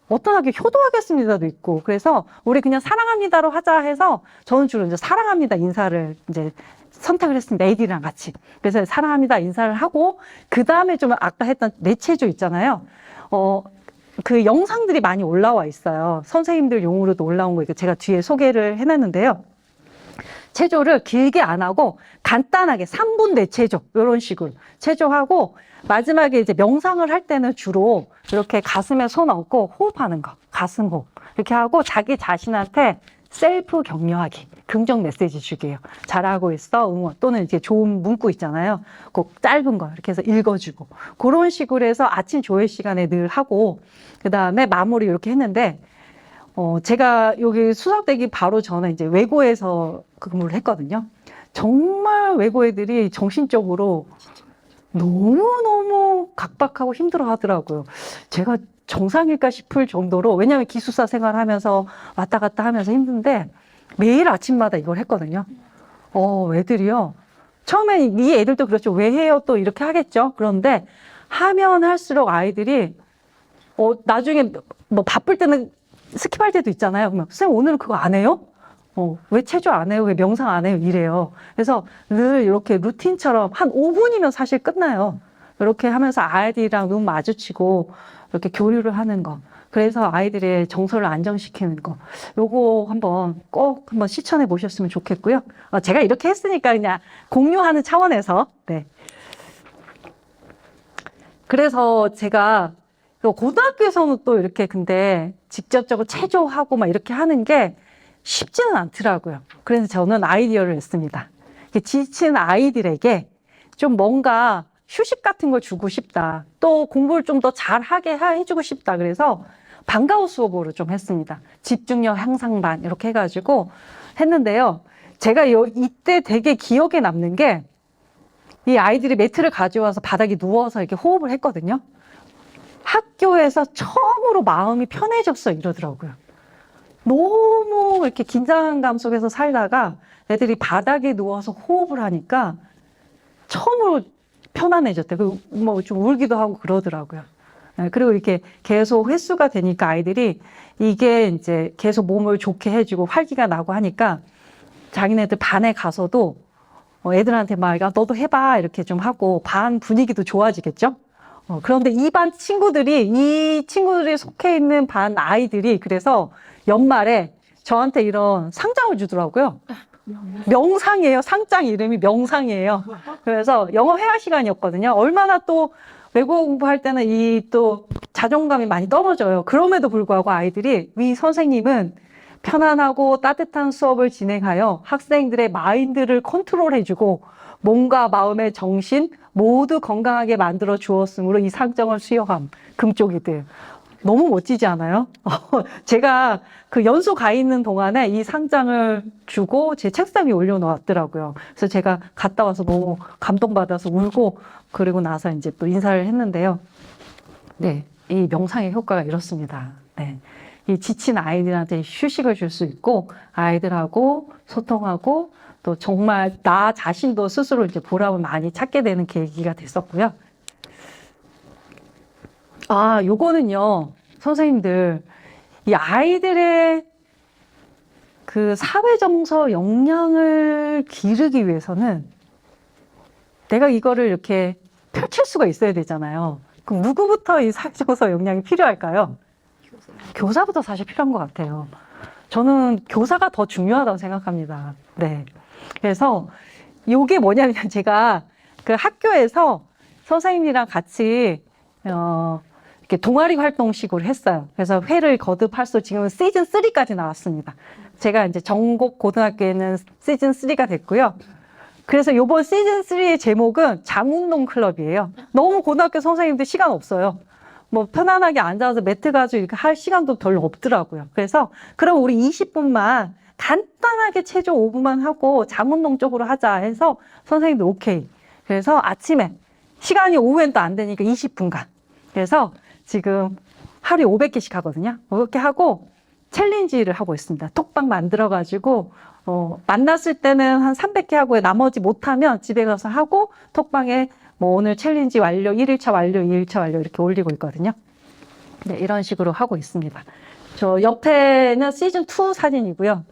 어떤 학교 효도하겠습니다도 있고, 그래서 우리 그냥 사랑합니다로 하자 해서 저는 주로 이제 사랑합니다 인사를 이제 선택을 했습니다. 애들이랑 같이. 그래서 사랑합니다 인사를 하고, 그 다음에 좀 아까 했던 내체조 있잖아요. 그 영상들이 많이 올라와 있어요. 선생님들 용으로도 올라온 거 이거 제가 뒤에 소개를 해놨는데요. 체조를 길게 안 하고 간단하게 3분 내체조 이런 식으로 체조하고, 마지막에 이제 명상을 할 때는 주로 이렇게 가슴에 손 얹고 호흡하는 거, 가슴 호흡 이렇게 하고 자기 자신한테 셀프 격려하기, 긍정 메시지 주기예요. 잘하고 있어, 응원, 또는 이제 좋은 문구 있잖아요. 꼭 짧은 거 이렇게 해서 읽어주고, 그런 식으로 해서 아침 조회 시간에 늘 하고, 그 다음에 마무리 이렇게 했는데, 제가 여기 수석되기 바로 전에 이제 외고에서 근무를 했거든요. 정말 외고 애들이 정신적으로 너무너무 각박하고 힘들어 하더라고요. 제가 정상일까 싶을 정도로, 왜냐하면 기숙사 생활하면서 왔다 갔다 하면서 힘든데 매일 아침마다 이걸 했거든요. 애들이요. 처음엔 이 애들도 그렇죠. 왜 해요? 또 이렇게 하겠죠. 그런데 하면 할수록 아이들이 나중에 뭐 바쁠 때는 스킵할 때도 있잖아요. 그러면 선생님 오늘은 그거 안 해요? 왜 체조 안 해요? 왜 명상 안 해요? 이래요. 그래서 늘 이렇게 루틴처럼 한 5분이면 사실 끝나요. 이렇게 하면서 아이들이랑 눈 마주치고 이렇게 교류를 하는 거. 그래서 아이들의 정서를 안정시키는 거. 요거 꼭 한번 실천해 보셨으면 좋겠고요. 제가 이렇게 했으니까 그냥 공유하는 차원에서. 네. 그래서 제가 고등학교에서는 또 이렇게 근데 직접적으로 체조하고 막 이렇게 하는 게 쉽지는 않더라고요. 그래서 저는 아이디어를 냈습니다. 지친 아이들에게 좀 뭔가 휴식 같은 걸 주고 싶다. 또 공부를 좀 더 잘하게 해주고 싶다. 그래서 방과후 수업으로 좀 했습니다. 집중력 향상반 이렇게 해가지고 했는데요. 제가 이때 되게 기억에 남는 게, 이 아이들이 매트를 가져와서 바닥에 누워서 이렇게 호흡을 했거든요. 학교에서 처음으로 마음이 편해졌어 이러더라고요. 너무 이렇게 긴장감 속에서 살다가 애들이 바닥에 누워서 호흡을 하니까 처음으로 편안해졌대. 그리고 뭐 좀 울기도 하고 그러더라고요. 그리고 이렇게 계속 횟수가 되니까 아이들이 이게 이제 계속 몸을 좋게 해주고 활기가 나고 하니까 자기네들 반에 가서도 애들한테 막 너도 해봐 이렇게 좀 하고 반 분위기도 좋아지겠죠? 그런데 이 친구들이 속해 있는 반 아이들이 그래서 연말에 저한테 이런 상장을 주더라고요. 명상이에요. 상장 이름이 명상이에요. 그래서 영어 회화 시간이었거든요. 얼마나 또 외국어 공부할 때는 이 또 자존감이 많이 떨어져요. 그럼에도 불구하고 아이들이 위 선생님은 편안하고 따뜻한 수업을 진행하여 학생들의 마인드를 컨트롤해주고 몸과 마음의 정신 모두 건강하게 만들어 주었으므로 이 상장을 수여함. 금쪽이들. 너무 멋지지 않아요? 제가 그 연수 가 있는 동안에 이 상장을 주고 제 책상 위에 올려놓았더라고요. 그래서 제가 갔다 와서 너무 감동받아서 울고, 그리고 나서 이제 또 인사를 했는데요. 네, 이 명상의 효과가 이렇습니다. 네. 이 지친 아이들한테 휴식을 줄 수 있고, 아이들하고 소통하고, 또 정말 나 자신도 스스로 이제 보람을 많이 찾게 되는 계기가 됐었고요. 요거는요, 선생님들, 이 아이들의 그 사회정서 역량을 기르기 위해서는 내가 이거를 이렇게 펼칠 수가 있어야 되잖아요. 그럼 누구부터 이 사회정서 역량이 필요할까요? 교사부터 사실 필요한 것 같아요. 저는 교사가 더 중요하다고 생각합니다. 네. 그래서 이게 뭐냐면 제가 그 학교에서 선생님이랑 같이 이렇게 동아리 활동식으로 했어요. 그래서 회를 거듭할수록 지금 시즌 3까지 나왔습니다. 제가 이제 전국 고등학교에는 시즌 3가 됐고요. 그래서 이번 시즌 3의 제목은 장운동 클럽이에요. 너무 고등학교 선생님들 시간 없어요. 뭐 편안하게 앉아서 매트 가지고 이렇게 할 시간도 별로 없더라고요. 그래서 그럼 우리 20분만 간단하게 체조 5분만 하고 장운동 쪽으로 하자 해서 선생님들 오케이. 그래서 아침에 시간이 오후엔 또 안 되니까 20분간. 그래서 지금 하루에 500개씩 하거든요. 500개 하고 챌린지를 하고 있습니다. 톡방 만들어가지고 만났을 때는 한 300개 하고 나머지 못하면 집에 가서 하고 톡방에 뭐 오늘 챌린지 완료, 1일차 완료, 2일차 완료 이렇게 올리고 있거든요. 네, 이런 식으로 하고 있습니다. 저 옆에는 시즌2 사진이고요.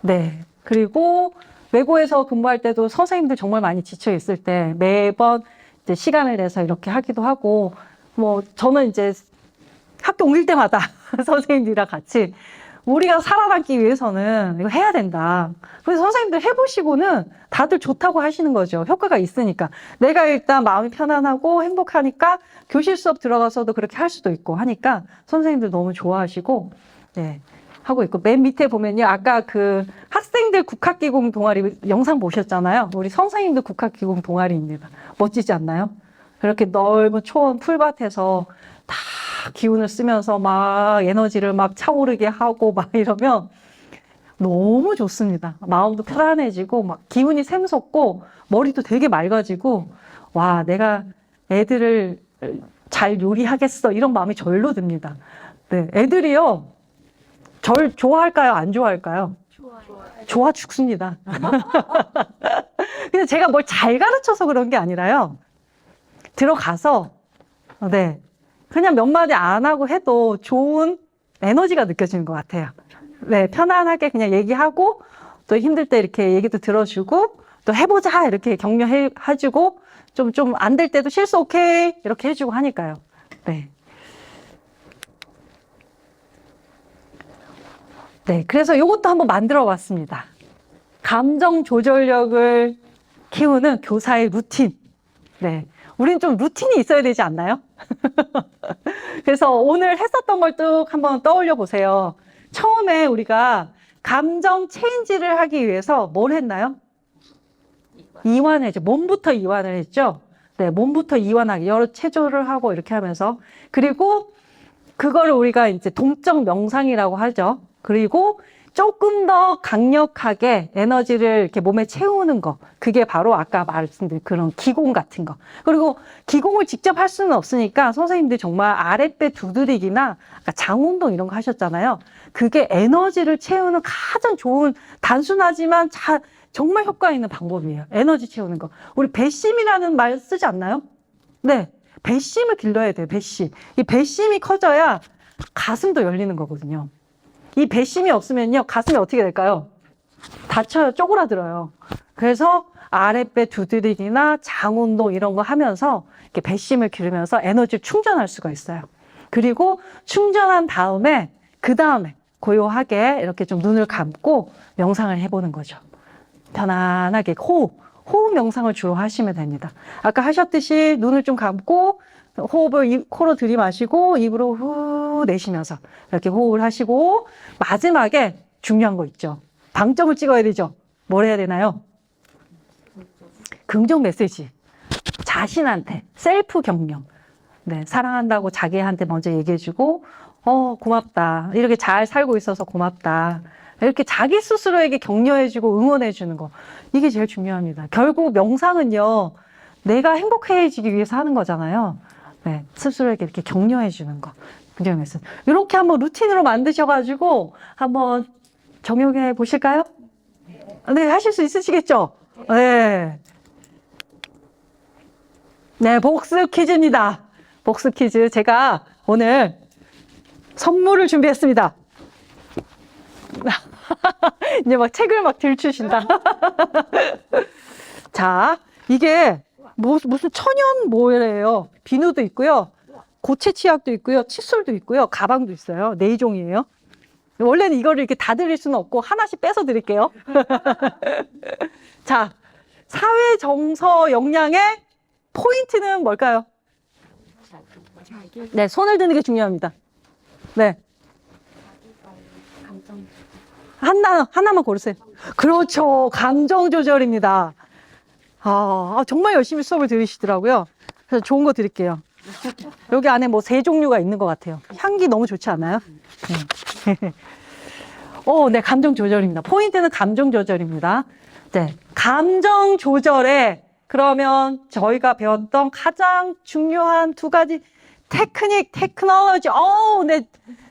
네. 그리고 외고에서 근무할 때도 선생님들 정말 많이 지쳐 있을 때 매번 이제 시간을 내서 이렇게 하기도 하고, 뭐, 저는 이제 학교 옮길 때마다 선생님들이랑 같이 우리가 살아남기 위해서는 이거 해야 된다. 그래서 선생님들 해보시고는 다들 좋다고 하시는 거죠. 효과가 있으니까. 내가 일단 마음이 편안하고 행복하니까 교실 수업 들어가서도 그렇게 할 수도 있고 하니까 선생님들 너무 좋아하시고, 네, 하고 있고. 맨 밑에 보면요. 아까 그 학생들 국학기공 동아리 영상 보셨잖아요. 우리 선생님들 국학기공 동아리입니다. 멋지지 않나요? 그렇게 넓은 초원 풀밭에서 다 기운을 쓰면서 막 에너지를 막 차오르게 하고 막 이러면 너무 좋습니다. 마음도 편안해지고 막 기운이 샘솟고 머리도 되게 맑아지고, 와, 내가 애들을 잘 요리하겠어 이런 마음이 절로 듭니다. 네, 애들이요, 절 좋아할까요? 안 좋아할까요? 좋아 죽습니다. 근데 제가 뭘 잘 가르쳐서 그런 게 아니라요. 들어가서, 네, 그냥 몇 마디 안 하고 해도 좋은 에너지가 느껴지는 것 같아요. 네, 편안하게 그냥 얘기하고, 또 힘들 때 이렇게 얘기도 들어주고, 또 해보자 이렇게 격려해주고, 좀 안 될 때도 실수 오케이 이렇게 해주고 하니까요. 네. 네, 그래서 이것도 한번 만들어 봤습니다. 감정 조절력을 키우는 교사의 루틴. 네. 우린 좀 루틴이 있어야 되지 않나요? 그래서 오늘 했었던 걸 쭉 한번 떠올려 보세요. 처음에 우리가 감정 체인지를 하기 위해서 뭘 했나요? 이완했죠. 몸부터 이완을 했죠. 네, 몸부터 이완하기. 여러 체조를 하고 이렇게 하면서. 그리고 그거를 우리가 이제 동적 명상이라고 하죠. 그리고 조금 더 강력하게 에너지를 이렇게 몸에 채우는 거. 그게 바로 아까 말씀드린 그런 기공 같은 거. 그리고 기공을 직접 할 수는 없으니까 선생님들이 정말 아랫배 두드리기나 아까 장운동 이런 거 하셨잖아요. 그게 에너지를 채우는 가장 좋은, 단순하지만 정말 효과 있는 방법이에요. 에너지 채우는 거. 우리 배심이라는 말 쓰지 않나요? 네. 배심을 길러야 돼요. 배심. 이 배심이 커져야 가슴도 열리는 거거든요. 이 배심이 없으면요, 가슴이 어떻게 될까요? 다쳐요. 쪼그라들어요. 그래서 아랫배 두드리기나 장운동 이런 거 하면서 이렇게 배심을 기르면서 에너지를 충전할 수가 있어요. 그리고 충전한 다음에, 그 다음에 고요하게 이렇게 좀 눈을 감고 명상을 해보는 거죠. 편안하게 호흡 명상을 주로 하시면 됩니다. 아까 하셨듯이 눈을 좀 감고 호흡을 코로 들이마시고 입으로 후 내쉬면서 이렇게 호흡을 하시고, 마지막에 중요한 거 있죠. 방점을 찍어야 되죠. 뭘 해야 되나요? 긍정 메시지. 자신한테 셀프 격려. 네, 사랑한다고 자기한테 먼저 얘기해주고, 고맙다. 이렇게 잘 살고 있어서 고맙다. 이렇게 자기 스스로에게 격려해주고 응원해주는 거. 이게 제일 중요합니다. 결국 명상은요, 내가 행복해지기 위해서 하는 거잖아요. 네, 스스로에게 이렇게 격려해주는 거. 긍정 메시지. 이렇게 한번 루틴으로 만드셔가지고 한번 적용해 보실까요? 네, 하실 수 있으시겠죠? 네. 네, 복습 퀴즈입니다. 복습 퀴즈. 제가 오늘 선물을 준비했습니다. 이제 막 책을 막 들추신다. 자, 이게 무슨 천연 뭐래요. 비누도 있고요. 고체 치약도 있고요. 칫솔도 있고요. 가방도 있어요. 4종이에요. 원래는 이거를 이렇게 다 드릴 수는 없고 하나씩 빼서 드릴게요. 자, 사회 정서 역량의 포인트는 뭘까요? 네, 손을 드는 게 중요합니다. 네. 하나만 고르세요. 그렇죠. 감정 조절입니다. 정말 열심히 수업을 들으시더라고요. 그래서 좋은 거 드릴게요. 여기 안에 뭐 3종류가 있는 것 같아요. 향기 너무 좋지 않아요? 네. 네, 감정 조절입니다. 포인트는 감정 조절입니다. 네, 감정 조절에 그러면 저희가 배웠던 가장 중요한 2가지 테크놀로지.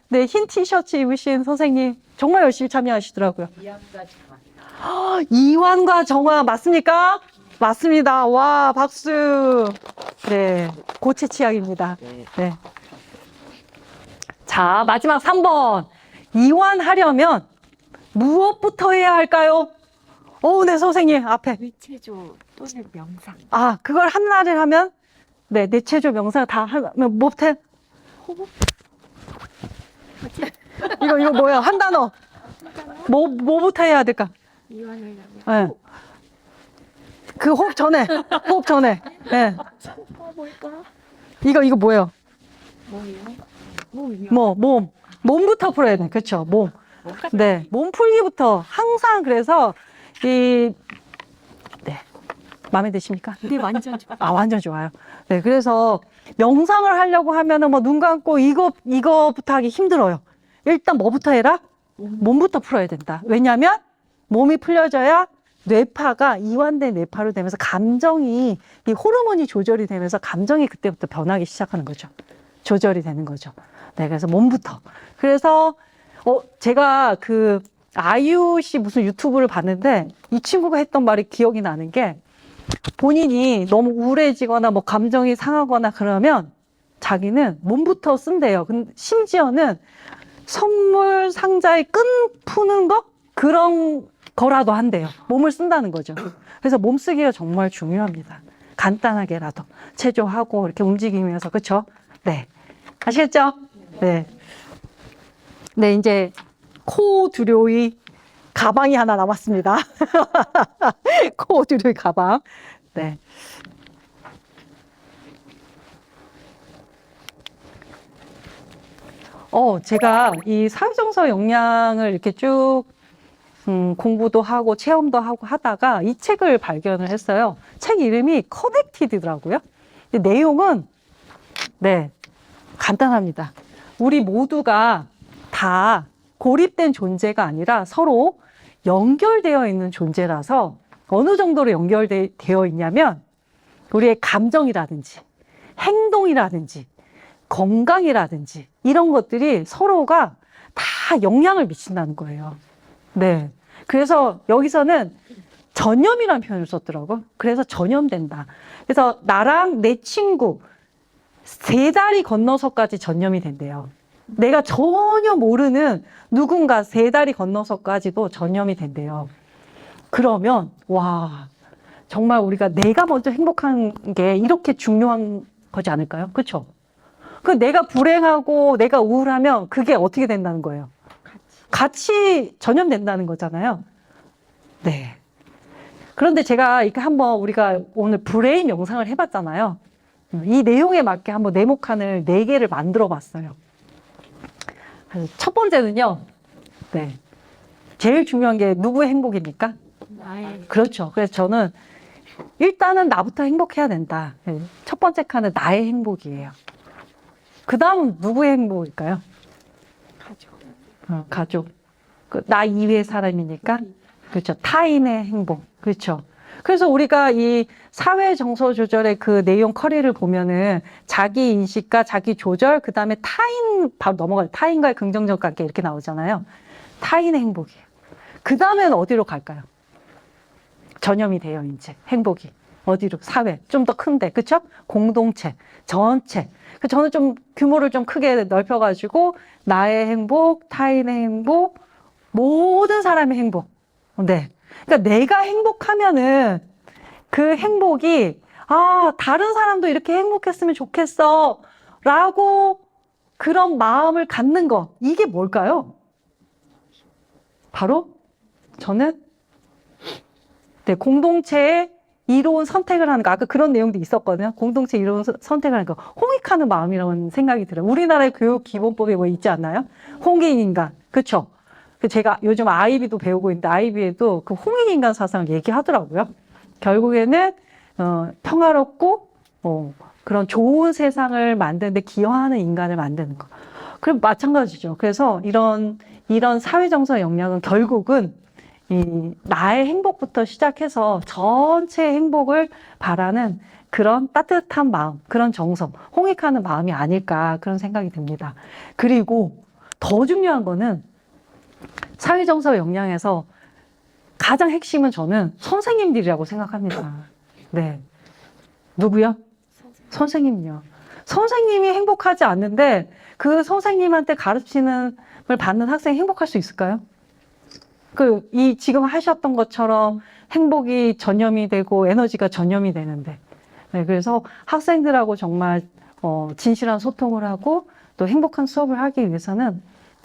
네, 흰 티셔츠 입으신 선생님 정말 열심히 참여하시더라고요. 이완과 정화 맞습니까? 맞습니다. 와, 박수. 네, 고체 치약입니다. 네. 자, 마지막 3번. 이완하려면 무엇부터 해야 할까요? 네, 선생님, 앞에. 위체조 또는 명상. 아, 그걸 하나를 하면, 네, 뇌체조 명상 다 하면 못해? 호흡. 이거 뭐야? 한 단어. 뭐부터 해야 될까? 이완하려면. 네. 그 호흡 전에. 네. 뭘까? 이거 뭐예요? 뭐예요? 몸부터 풀어야 돼. 그렇죠. 몸. 네. 몸 풀기부터 항상 그래서 네. 마음에 드십니까? 네, 완전 좋아. 아, 완전 좋아요. 네. 그래서 명상을 하려고 하면은 뭐 눈 감고 이거부터 하기 힘들어요. 일단 뭐부터 해라? 몸부터 풀어야 된다. 왜냐면 몸이 풀려져야 뇌파가 이완된 뇌파로 되면서 감정이 이 호르몬이 조절이 되면서 감정이 그때부터 변하기 시작하는 거죠. 조절이 되는 거죠. 네, 그래서 몸부터. 그래서 제가 그 아이유 씨 무슨 유튜브를 봤는데 이 친구가 했던 말이 기억이 나는 게 본인이 너무 우울해지거나 뭐 감정이 상하거나 그러면 자기는 몸부터 쓴대요. 근데 심지어는 선물 상자의 끈 푸는 거 그런 거라도 한대요. 몸을 쓴다는 거죠. 그래서 몸쓰기가 정말 중요합니다. 간단하게라도 체조하고 이렇게 움직이면서 그렇죠? 네, 아시겠죠? 네, 네 이제 코듀로이 가방이 하나 남았습니다. 코듀로이 가방. 네. 제가 이 사회정서 역량을 이렇게 쭉 공부도 하고 체험도 하고 하다가 이 책을 발견을 했어요. 책 이름이 커넥티드더라고요. 내용은 네, 간단합니다. 우리 모두가 다 고립된 존재가 아니라 서로 연결되어 있는 존재라서 어느 정도로 연결되어 있냐면 우리의 감정이라든지 행동이라든지 건강이라든지 이런 것들이 서로가 다 영향을 미친다는 거예요. 네. 그래서 여기서는 전염이라는 표현을 썼더라고. 그래서 전염된다. 그래서 나랑 내 친구 3다리 건너서까지 전염이 된대요. 내가 전혀 모르는 누군가 3다리 건너서까지도 전염이 된대요. 그러면 와 정말 우리가 내가 먼저 행복한 게 이렇게 중요한 거지 않을까요? 그렇죠? 그 내가 불행하고 내가 우울하면 그게 어떻게 된다는 거예요? 같이 전염된다는 거잖아요. 네. 그런데 제가 이렇게 한번 우리가 오늘 브레인 명상을 해봤잖아요. 이 내용에 맞게 한번 네모칸을 4개를 만들어 봤어요. 첫 번째는요. 네. 제일 중요한 게 누구의 행복입니까? 나의. 그렇죠. 그래서 저는 일단은 나부터 행복해야 된다. 첫 번째 칸은 나의 행복이에요. 그 다음은 누구의 행복일까요? 가족. 가족. 나 이외의 사람이니까. 그렇죠. 타인의 행복. 그렇죠. 그래서 우리가 이 사회 정서 조절의 그 내용 커리를 보면은 자기 인식과 자기 조절, 그 다음에 타인, 바로 넘어가요. 타인과의 긍정적 관계 이렇게 나오잖아요. 타인의 행복이에요. 그 다음에는 어디로 갈까요? 전염이 돼요, 이제. 행복이. 어디로? 사회. 좀 더 큰데. 그쵸? 공동체. 전체. 저는 좀 규모를 좀 크게 넓혀가지고 나의 행복, 타인의 행복, 모든 사람의 행복. 네. 그러니까 내가 행복하면은 그 행복이 다른 사람도 이렇게 행복했으면 좋겠어 라고 그런 마음을 갖는 거. 이게 뭘까요? 바로 저는 네, 공동체의 이로운 선택을 하는 거. 아까 그런 내용도 있었거든요. 공동체 이로운 선택을 하는 거. 홍익하는 마음이라는 생각이 들어요. 우리나라의 교육 기본법에 뭐 있지 않나요? 홍익인간. 그렇죠? 제가 요즘 아이비도 배우고 있는데 아이비에도 그 홍익인간 사상을 얘기하더라고요. 결국에는 평화롭고 그런 좋은 세상을 만드는 데 기여하는 인간을 만드는 거. 그럼 마찬가지죠. 그래서 이런 사회정서 역량은 결국은 나의 행복부터 시작해서 전체의 행복을 바라는 그런 따뜻한 마음, 그런 정성, 홍익하는 마음이 아닐까 그런 생각이 듭니다. 그리고 더 중요한 거는 사회정서 역량에서 가장 핵심은 저는 선생님들이라고 생각합니다. 네. 누구요? 선생님요. 선생님이 행복하지 않는데 그 선생님한테 가르치는 걸 받는 학생이 행복할 수 있을까요? 지금 하셨던 것처럼 행복이 전염이 되고 에너지가 전염이 되는데. 네, 그래서 학생들하고 정말 진실한 소통을 하고 또 행복한 수업을 하기 위해서는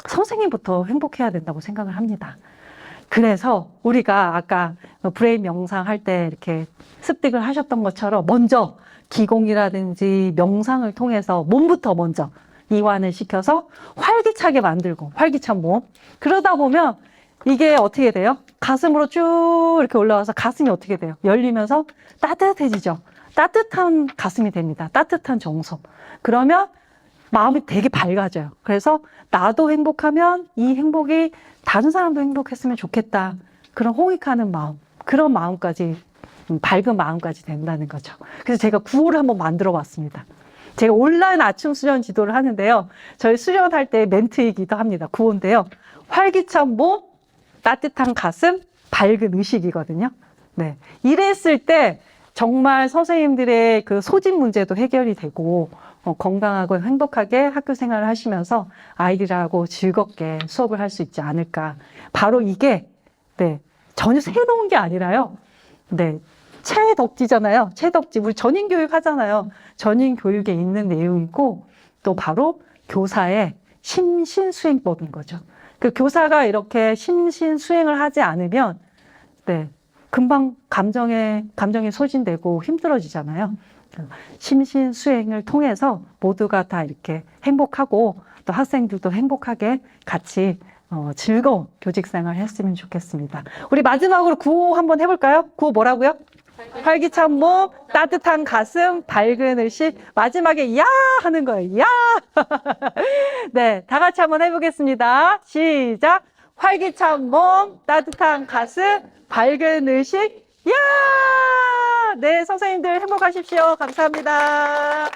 선생님부터 행복해야 된다고 생각을 합니다. 그래서 우리가 아까 브레인 명상 할 때 이렇게 습득을 하셨던 것처럼 먼저 기공이라든지 명상을 통해서 몸부터 먼저 이완을 시켜서 활기차게 만들고 활기찬 몸. 그러다 보면 이게 어떻게 돼요? 가슴으로 쭉 이렇게 올라와서 가슴이 어떻게 돼요? 열리면서 따뜻해지죠. 따뜻한 가슴이 됩니다. 따뜻한 정서. 그러면 마음이 되게 밝아져요. 그래서 나도 행복하면 이 행복이 다른 사람도 행복했으면 좋겠다. 그런 홍익하는 마음, 그런 마음까지, 밝은 마음까지 된다는 거죠. 그래서 제가 구호를 한번 만들어 봤습니다. 제가 온라인 아침 수련 지도를 하는데요. 저희 수련할 때 멘트이기도 합니다. 구호인데요. 활기찬 몸, 따뜻한 가슴, 밝은 의식이거든요. 네. 이랬을 때 정말 선생님들의 그 소진 문제도 해결이 되고 건강하고 행복하게 학교 생활을 하시면서 아이들하고 즐겁게 수업을 할 수 있지 않을까. 바로 이게 네, 전혀 새로운 게 아니라요. 네, 최덕지잖아요. 최덕지. 우리 전인교육 하잖아요. 전인교육에 있는 내용이고 또 바로 교사의 심신수행법인 거죠. 그 교사가 이렇게 심신수행을 하지 않으면 네, 금방 감정에 소진되고 힘들어지잖아요. 심신수행을 통해서 모두가 다 이렇게 행복하고 또 학생들도 행복하게 같이 즐거운 교직생활 했으면 좋겠습니다. 우리 마지막으로 구호 한번 해볼까요? 구호 뭐라고요? 활기찬 몸, 따뜻한 가슴, 밝은 의식. 마지막에 야 하는 거예요. 야. 네, 다 같이 한번 해보겠습니다. 시작. 활기찬 몸, 따뜻한 가슴, 밝은 의식. 야! 네, 선생님들 행복하십시오. 감사합니다.